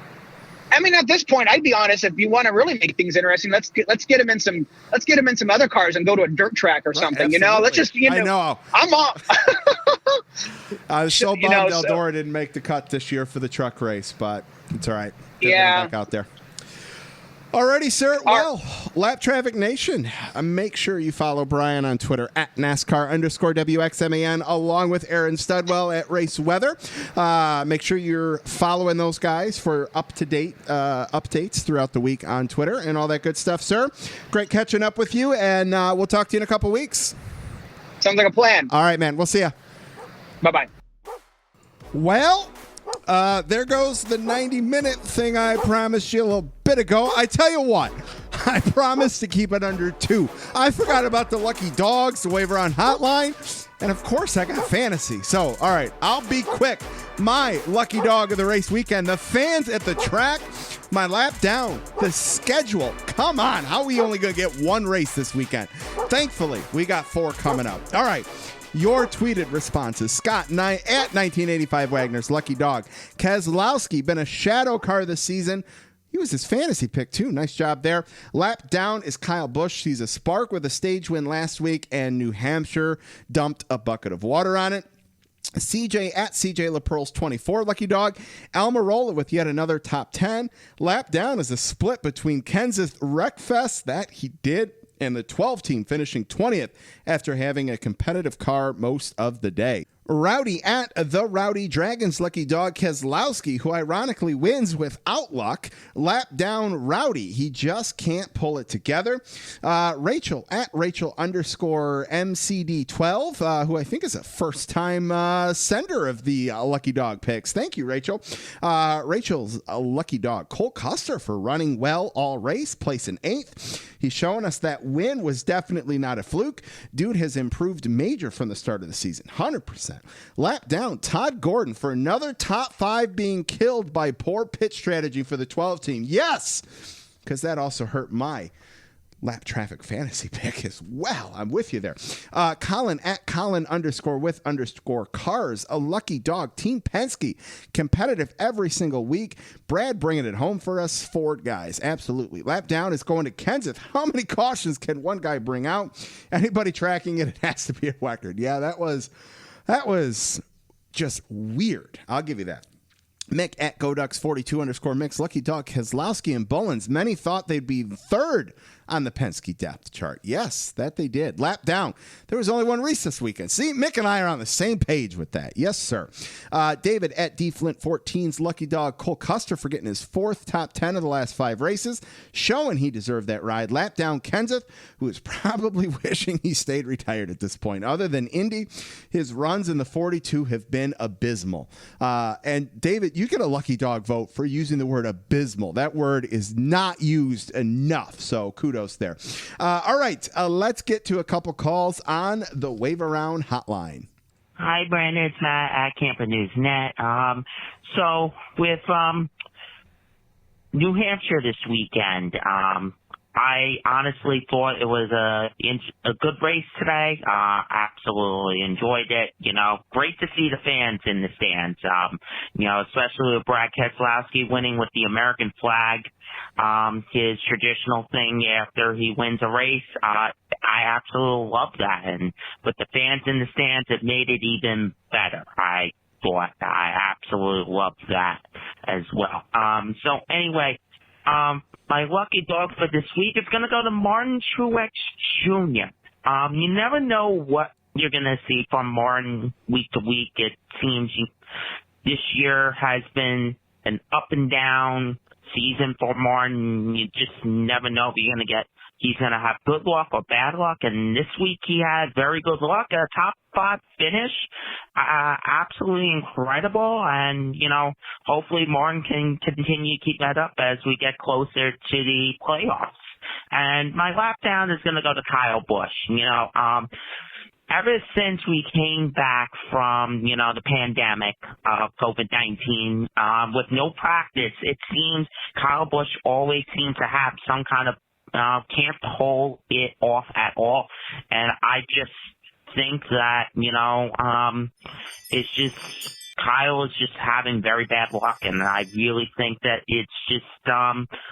I mean, at this point, I'd be honest. If you want to really make things interesting, let's get them in some other cars and go to a dirt track or something. Absolutely. Let's just I know. I'm off. I was so bummed Eldora didn't make the cut this year for the truck race, but it's all right. They're back out there. Alrighty, sir. Well, Lap Traffic Nation, make sure you follow Brian on Twitter at NASCAR_WXMAN, along with Aaron Studwell at Race Weather. Make sure you're following those guys for up-to-date updates throughout the week on Twitter and all that good stuff, sir. Great catching up with you, and we'll talk to you in a couple weeks. Sounds like a plan. All right, man. We'll see ya. Bye-bye. Well, there goes the 90-minute thing I promised you a little bit ago. I tell you what, I promise to keep it under 2. I forgot about the lucky dogs, the waiver on Hotline, and of course I got fantasy. So, all right, I'll be quick. My lucky dog of the race weekend, the fans at the track, my lap down, the schedule. Come on, how are we only going to get one race this weekend? Thankfully, we got 4 coming up. All right. Your tweeted responses. Scott at 1985 Wagner's lucky dog. Keselowski, been a shadow car this season. He was his fantasy pick, too. Nice job there. Lap down is Kyle Busch. He's a spark with a stage win last week, and New Hampshire dumped a bucket of water on it. CJ at CJ LaPearl's 24 lucky dog. Almirola with yet another top 10. Lap down is a split between Kenseth Wreckfest, that he did, and the 12 team finishing 20th after having a competitive car most of the day. Rowdy at the Rowdy Dragons lucky dog Keselowski, who ironically wins without luck. Lap down Rowdy. He just can't pull it together. Rachel at Rachel _ MCD12, who I think is a first time sender of the lucky dog picks. Thank you, Rachel. Rachel's a lucky dog. Cole Custer for running well all race, placing 8th. He's showing us that win was definitely not a fluke. Dude has improved major from the start of the season. 100%. Lap down, Todd Gordon for another top 5 being killed by poor pit strategy for the 12 team. Yes, because that also hurt my lap traffic fantasy pick as well. I'm with you there. Colin at Colin _ cars, a lucky dog. Team Penske, competitive every single week. Brad bringing it home for us. Ford guys, absolutely. Lap down is going to Kenseth. How many cautions can one guy bring out? Anybody tracking it, it has to be a record. Yeah, that was just weird. I'll give you that. Mick at Goducks 42 _ Mix. Lucky dog Keselowski and Bullens. Many thought they'd be 3rd on the Penske depth chart. Yes, that they did. Lap down. There was only one race this weekend. See, Mick and I are on the same page with that. Yes, sir. David at DFlint14's lucky dog Cole Custer for getting his 4th top 10 of the last 5 races, showing he deserved that ride. Lap down Kenseth, who is probably wishing he stayed retired at this point. Other than Indy, his runs in the 42 have been abysmal. And David, you get a lucky dog vote for using the word abysmal. That word is not used enough. So kudos there. All right, let's get to a couple calls on the Wave Around hotline. Hi, Brandon. It's Matt at Camper News Net. So with New Hampshire this weekend, I honestly thought it was a good race today. Absolutely enjoyed it. You know, great to see the fans in the stands. You know, especially with Brad Keselowski winning with the American flag. His traditional thing after he wins a race. I absolutely love that. And with the fans in the stands, it made it even better. I absolutely loved that as well. So anyway, my lucky dog for this week is going to go to Martin Truex Jr. You never know what you're going to see from Martin week to week. It seems this year has been an up and down season for Martin. You just never know if he's going to have good luck or bad luck. And this week he had very good luck, a top 5 finish. Absolutely incredible. And, you know, hopefully Martin can continue to keep that up as we get closer to the playoffs. And my lap down is going to go to Kyle Busch. You know, ever since we came back from, you know, the pandemic of COVID-19, with no practice, it seems Kyle Busch always seems to have some kind of can't hold it off at all. And I just think that, you know, it's just Kyle is just having very bad luck. And I really think that it's just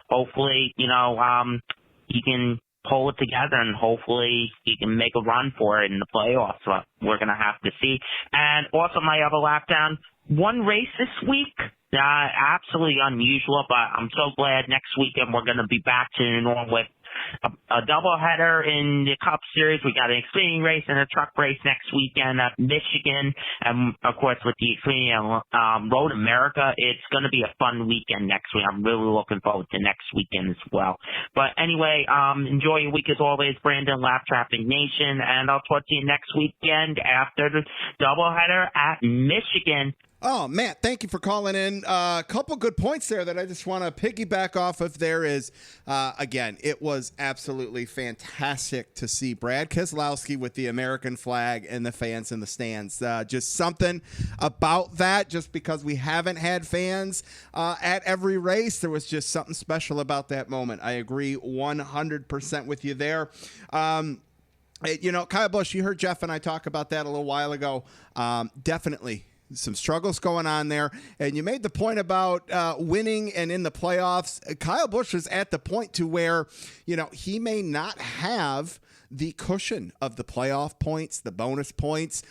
hopefully, you know, he can pull it together and hopefully he can make a run for it in the playoffs. So we're going to have to see. And also my other lap down, one race this week. Absolutely unusual, but I'm so glad next weekend we're going to be back to normal with a doubleheader in the Cup Series. We got an Xfinity race and a truck race next weekend at Michigan. And, of course, with the Xfinity Road America, it's going to be a fun weekend next week. I'm really looking forward to next weekend as well. But anyway, enjoy your week as always, Brandon, Lap Traffic Nation. And I'll talk to you next weekend after the doubleheader at Michigan. Oh, Matt, thank you for calling in. A couple good points there that I just want to piggyback off of. There is, again, it was absolutely fantastic to see Brad Keselowski with the American flag and the fans in the stands. Just something about that, just because we haven't had fans at every race. There was just something special about that moment. I agree 100% with you there. Kyle Busch, you heard Jeff and I talk about that a little while ago. Definitely some struggles going on there. And you made the point about winning and in the playoffs. Kyle Busch is at the point to where, he may not have the cushion of the playoff points, the bonus points,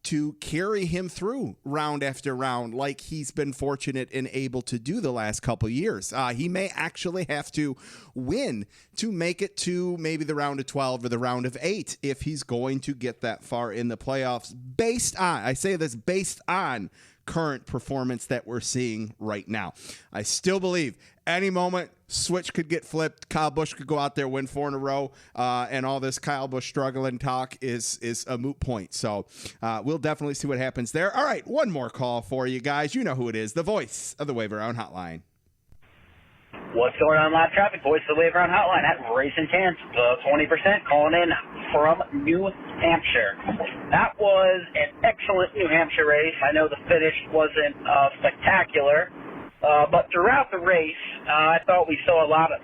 to carry him through round after round like he's been fortunate and able to do the last couple years. He may actually have to win to make it to maybe the round of 12 or the round of 8 if he's going to get that far in the playoffs based on current performance that we're seeing right now. I still believe any moment switch could get flipped. Kyle Busch could go out there, win 4 in a row, and all this Kyle Busch struggling talk is a moot point. So we'll definitely see what happens there. All right, one more call for you guys. You know who it is, the voice of the Wave Around Hotline. What's going on, live traffic? Voice of the Wave Around Hotline at Racing Chance, 20% calling in from New Hampshire. That was an excellent New Hampshire race. I know the finish wasn't spectacular, but throughout the race, I thought we saw we saw a lot of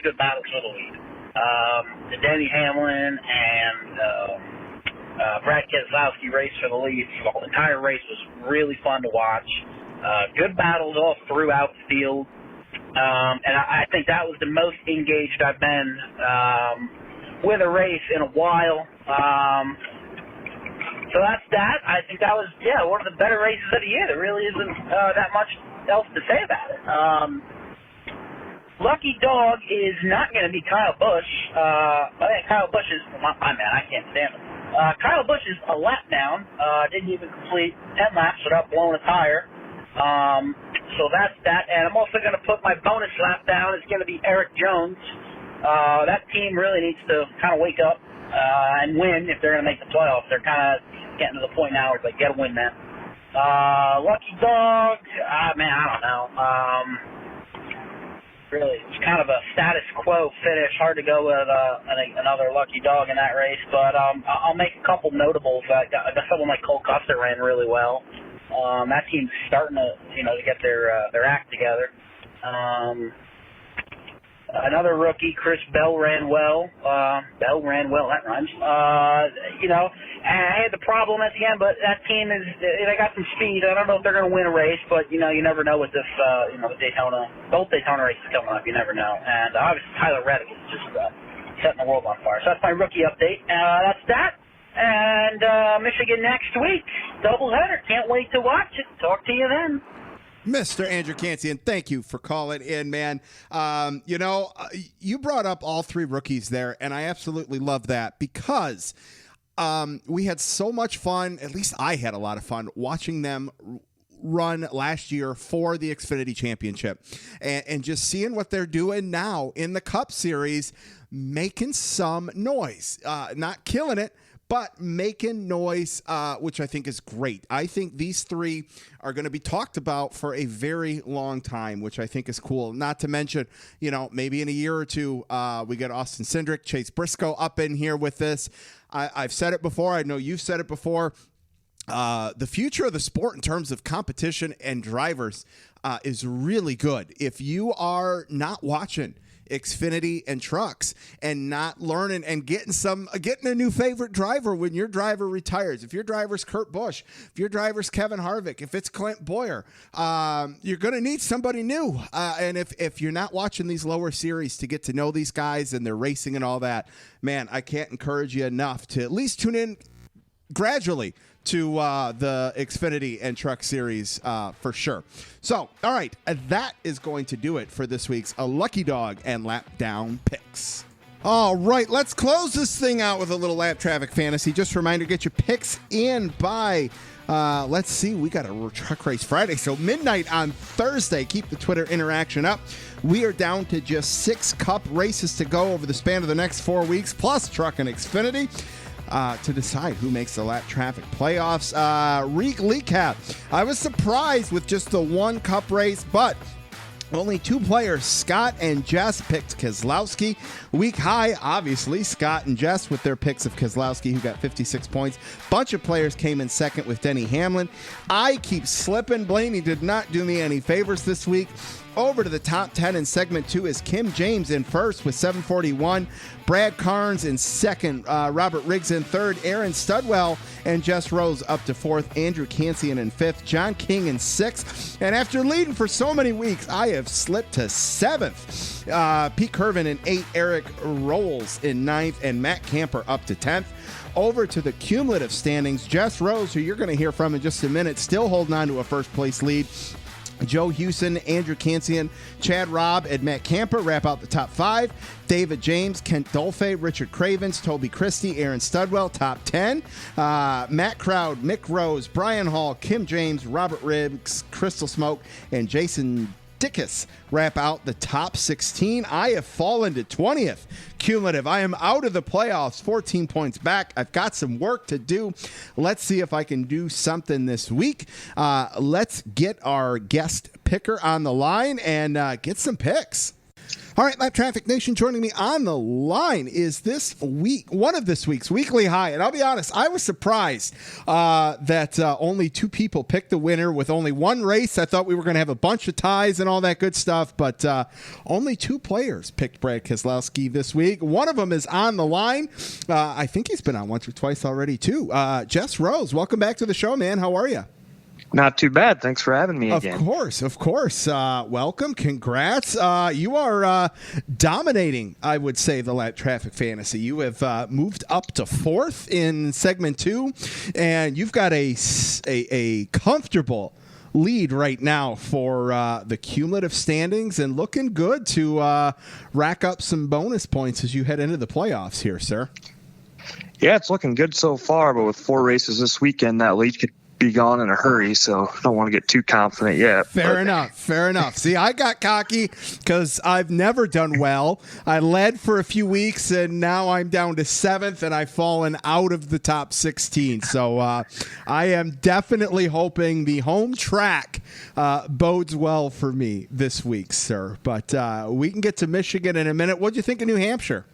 good battles for the lead. The Denny Hamlin and Brad Keselowski race for the lead. The entire race was really fun to watch. Good battles all throughout the field. And I think that was the most engaged I've been with a race in a while. So that's that. I think that was, one of the better races of the year. There really isn't that much else to say about it. Lucky dog is not going to be Kyle Busch. I think Kyle Busch is, my man, I can't stand him. Kyle Busch is a lap down. Didn't even complete 10 laps without blowing a tire. So that's that. And I'm also going to put my bonus lap down. It's going to be Eric Jones. That team really needs to kind of wake up and win if they're going to make the playoffs. They're kind of getting to the point now where it's like, got to win that. Lucky dog, man, I don't know. Really, it's kind of a status quo finish. Hard to go with another lucky dog in that race, but I'll make a couple notables. I got someone like Cole Custer ran really well. That team's starting to get their act together. Another rookie, Chris Bell, ran well. That rhymes. And I had the problem at the end, but that team they got some speed. I don't know if they're going to win a race, but, you never know with this, both Daytona races coming up. You never know. And obviously Tyler Reddick is just setting the world on fire. So that's my rookie update. That's that. And Michigan next week, doubleheader. Can't wait to watch it. Talk to you then. Mr. Andrew Cansian, thank you for calling in, man. You brought up all 3 rookies there, and I absolutely love that because we had so much fun, at least I had a lot of fun, watching them run last year for the Xfinity Championship and just seeing what they're doing now in the Cup Series, making some noise, not killing it, but making noise, which I think is great. I think these 3 are going to be talked about for a very long time, which I think is cool. Not to mention, maybe in a year or 2, we get Austin Cindric, Chase Briscoe up in here with this. I've said it before. I know you've said it before. The future of the sport in terms of competition and drivers is really good. If you are not watching Xfinity and trucks and not learning and getting a new favorite driver when your driver retires, if your driver's Kurt Busch, if your driver's Kevin Harvick, if it's Clint Boyer, you're going to need somebody new. And if you're not watching these lower series to get to know these guys and their racing and all that, man, I can't encourage you enough to at least tune in gradually to the Xfinity and Truck Series for sure. So, all right, that is going to do it for this week's Lucky Dog and Lap Down Picks. All right, let's close this thing out with a little lap traffic fantasy. Just a reminder, get your picks in by, let's see, we got a Truck Race Friday, so midnight on Thursday. Keep the Twitter interaction up. We are down to just 6 Cup races to go over the span of the next 4 weeks, plus Truck and Xfinity. to decide who makes the lap traffic playoffs. Recap. I was surprised with just the one cup race, but only two players, Scott and Jess, picked Keselowski. Week high, obviously, Scott and Jess with their picks of Keselowski, who got 56 points. Bunch of players came in second with Denny Hamlin. I keep slipping. Blaney did not do me any favors this week. Over to the top 10 in segment 2 is Kim James in first with 741. Brad Carnes in second. Robert Riggs in third. Aaron Studwell and Jess Rose up to fourth. Andrew Cancian in fifth. John King in sixth. And after leading for so many weeks, I have slipped to seventh. Pete Curvin in eighth. Eric Rolls in ninth. And Matt Camper up to 10th. Over to the cumulative standings. Jess Rose, who you're going to hear from in just a minute, still holding on to a first place lead. Joe Hewson, Andrew Cancian, Chad Robb, and Matt Camper wrap out the top 5. David James, Kent Dolphy, Richard Cravens, Toby Christie, Aaron Studwell, top 10. Matt Crowd, Mick Rose, Brian Hall, Kim James, Robert Riggs, Crystal Smoke, and Jason Dickus wrap out the top 16. I have fallen to 20th cumulative. I am out of the playoffs, 14 points back. I've got some work to do. Let's see if I can do something this week. Let's get our guest picker on the line and get some picks. All right, Lap Traffic Nation, joining me on the line is one of this week's weekly high. And I'll be honest, I was surprised that only two people picked the winner with only one race. I thought we were going to have a bunch of ties and all that good stuff, but only two players picked Brad Keselowski this week. One of them is on the line. I think he's been on once or twice already, too. Jess Rose, welcome back to the show, man. How are you? Not too bad. Thanks for having me again. Of course. Welcome. Congrats. You are dominating, I would say, the Lap Traffic Fantasy. You have moved up to fourth in segment 2, and you've got a comfortable lead right now for the cumulative standings, and looking good to rack up some bonus points as you head into the playoffs here, sir. Yeah, it's looking good so far, but with 4 races this weekend, that lead could be gone in a hurry, so I don't want to get too confident yet. Fair enough. See, I got cocky because I've never done well. I led for a few weeks, and now I'm down to 7th, and I've fallen out of the top 16. So I am definitely hoping the home track bodes well for me this week, sir. But we can get to Michigan in a minute. What do you think of New Hampshire?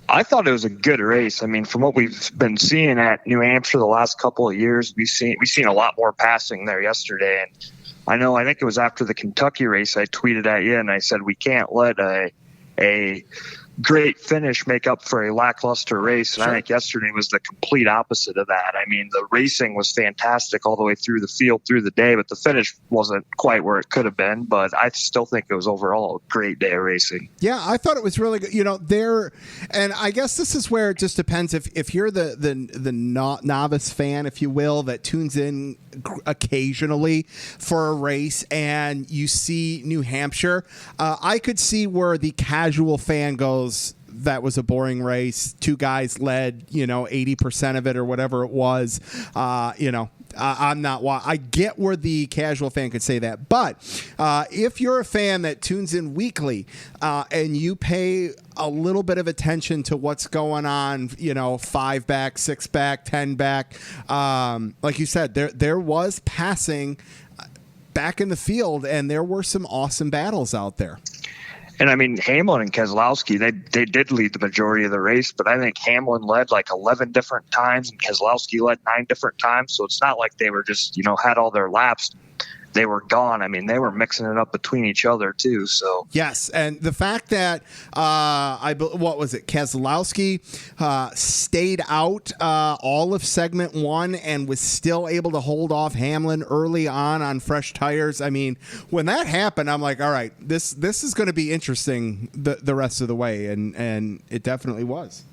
I thought it was a good race. I mean, from what we've been seeing at New Hampshire the last couple of years, we've seen a lot more passing there yesterday. And I think it was after the Kentucky race, I tweeted at you and I said we can't let a great finish make up for a lackluster race. And I think yesterday was the complete opposite of that. I mean, the racing was fantastic all the way through the field through the day, but the finish wasn't quite where it could have been. But I still think it was overall a great day of racing. Yeah, I thought it was really good. And I guess this is where it just depends if you're the novice fan, if you will, that tunes in occasionally for a race and you see New Hampshire. I could see where the casual fan goes, that was a boring race. 2 guys led, 80% of it or whatever it was. I'm not. I get where the casual fan could say that, but if you're a fan that tunes in weekly and you pay a little bit of attention to what's going on, 5 back, 6 back, 10 back, like you said, there was passing back in the field, and there were some awesome battles out there. And I mean, Hamlin and Keselowski, they did lead the majority of the race, but I think Hamlin led like 11 different times and Keselowski led 9 different times. So it's not like they were just, had all their laps. They were gone. I mean, they were mixing it up between each other too. So yes, and the fact that Keselowski stayed out all of segment 1 and was still able to hold off Hamlin early on fresh tires. I mean, when that happened, I'm like, all right, this is going to be interesting the rest of the way, and it definitely was.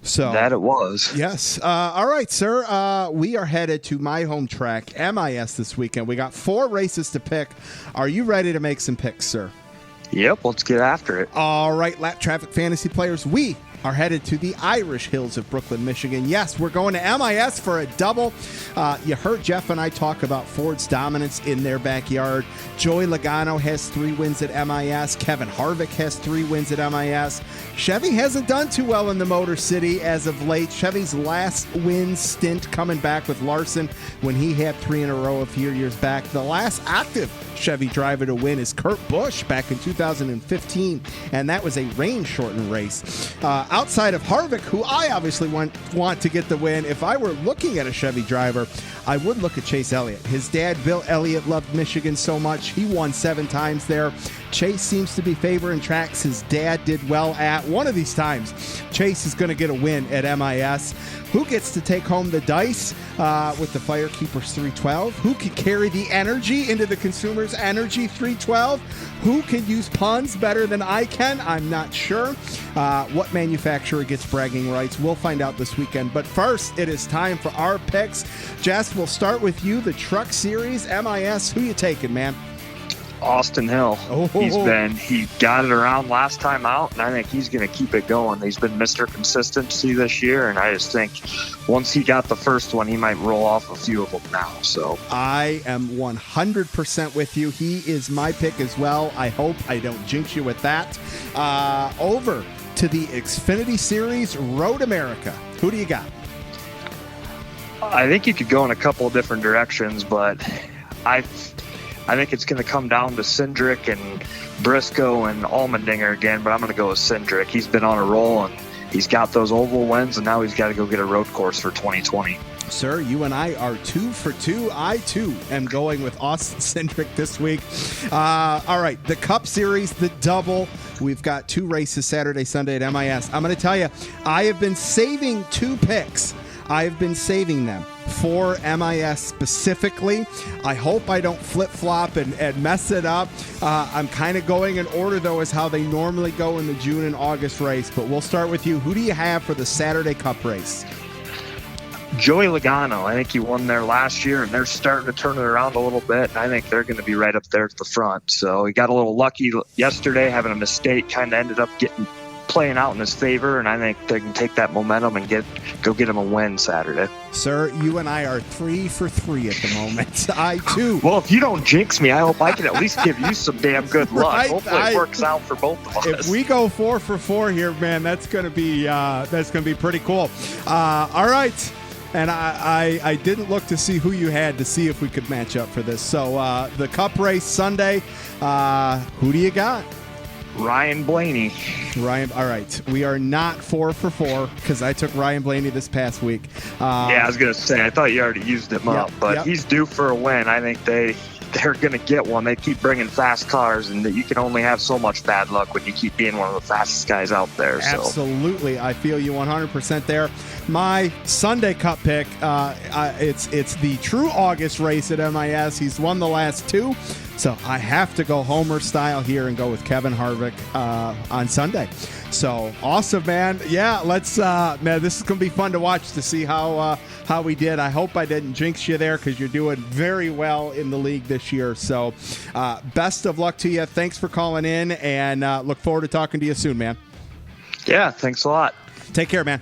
So that it was. Yes. All right, sir. We are headed to my home track, MIS, this weekend. We got 4 races to pick. Are you ready to make some picks, sir? Yep, let's get after it. All right, Lap Traffic Fantasy players, we are headed to the Irish Hills of Brooklyn, Michigan. Yes, we're going to MIS for a double. You heard Jeff and I talk about Ford's dominance in their backyard. Joey Logano has 3 wins at MIS. Kevin Harvick has 3 wins at MIS. Chevy hasn't done too well in the Motor City as of late. Chevy's last win stint coming back with Larson when he had 3 in a row a few years back. The last active Chevy driver to win is Kurt Busch back in 2015, and that was a rain-shortened race. Outside of Harvick, who I obviously want to get the win, if I were looking at a Chevy driver, I would look at Chase Elliott. His dad, Bill Elliott, loved Michigan so much. He won 7 times there. Chase seems to be favoring tracks his dad did well at. One of these times, Chase is going to get a win at MIS. Who gets to take home the dice with the Firekeepers 312? Who can carry the energy into the Consumers Energy 312? Who can use puns better than I can? I'm not sure. What manufacturer gets bragging rights? We'll find out this weekend. But first, it is time for our picks. Jess, we'll start with you. The Truck Series, MIS. Who you taking, man? Austin Hill. Oh. He got it around last time out, and I think he's going to keep it going. He's been Mr. Consistency this year, and I just think once he got the first one, he might roll off a few of them now. So I am 100% with you. He is my pick as well. I hope I don't jinx you with that. Over to the Xfinity Series, Road America. Who do you got? I think you could go in a couple of different directions, but I think it's going to come down to Cindric and Briscoe and Allmendinger again, but I'm going to go with Cindric. He's been on a roll, and he's got those oval wins, and now he's got to go get a road course for 2020. Sir, you and I are 2 for 2. I, too, am going with Austin Cindric this week. All right, the Cup Series, the double. We've got 2 races Saturday, Sunday at MIS. I'm going to tell you, I have been saving 2 picks. I've been saving them for MIS specifically. I hope I don't flip-flop and mess it up. I'm kind of going in order, though, as how they normally go in the June and August race. But we'll start with you. Who do you have for the Saturday Cup race? Joey Logano. I think he won there last year, and they're starting to turn it around a little bit. And I think they're going to be right up there at the front. So he got a little lucky yesterday, having a mistake, kind of ended up playing out in his favor, and I think they can take that momentum and go get him a win Saturday. Sir, you and I are 3 for 3 at the moment. I too. Well, if you don't jinx me, I hope I can at least give you some damn good luck. Right, hopefully it works out for both of us. If we go 4 for 4 here, man, that's gonna be pretty cool. All right. And I didn't look to see who you had to see if we could match up for this. So the Cup race Sunday, who do you got? Ryan Blaney. Ryan, all right. We are not 4 for 4 because I took Ryan Blaney this past week. Yeah, I was going to say, I thought you already used him up, but he's due for a win. I think they're going to get one. They keep bringing fast cars, and that you can only have so much bad luck when you keep being one of the fastest guys out there. Absolutely. I feel you 100% there. My Sunday Cup pick, it's the true August race at MIS. He's won the last 2. So I have to go Homer style here and go with Kevin Harvick on Sunday. So awesome, man. Yeah, let's man, this is going to be fun to watch to see how we did. I hope I didn't jinx you there because you're doing very well in the league this year. So best of luck to you. Thanks for calling in, and look forward to talking to you soon, man. Yeah, thanks a lot. Take care, man.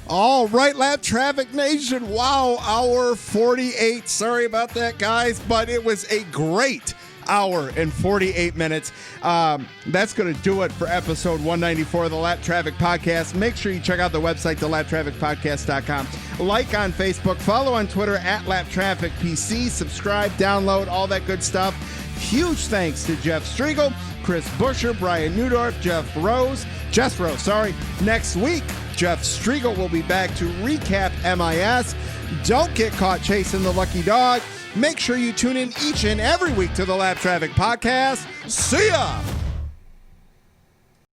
All right, Lap Traffic Nation. Wow, hour 48. Sorry about that, guys, but it was a great hour and 48 minutes. That's going to do it for episode 194 of the Lap Traffic Podcast. Make sure you check out the website, thelaptrafficpodcast.com. Like on Facebook, follow on Twitter @LapTrafficPC, subscribe, download, all that good stuff. Huge thanks to Jeff Striegle, Chris Buescher, Brian Neudorff, Jess Rose. Next week, Jeff Striegle will be back to recap MIS. Don't get caught chasing the lucky dog. Make sure you tune in each and every week to the Lap Traffic Podcast. See ya!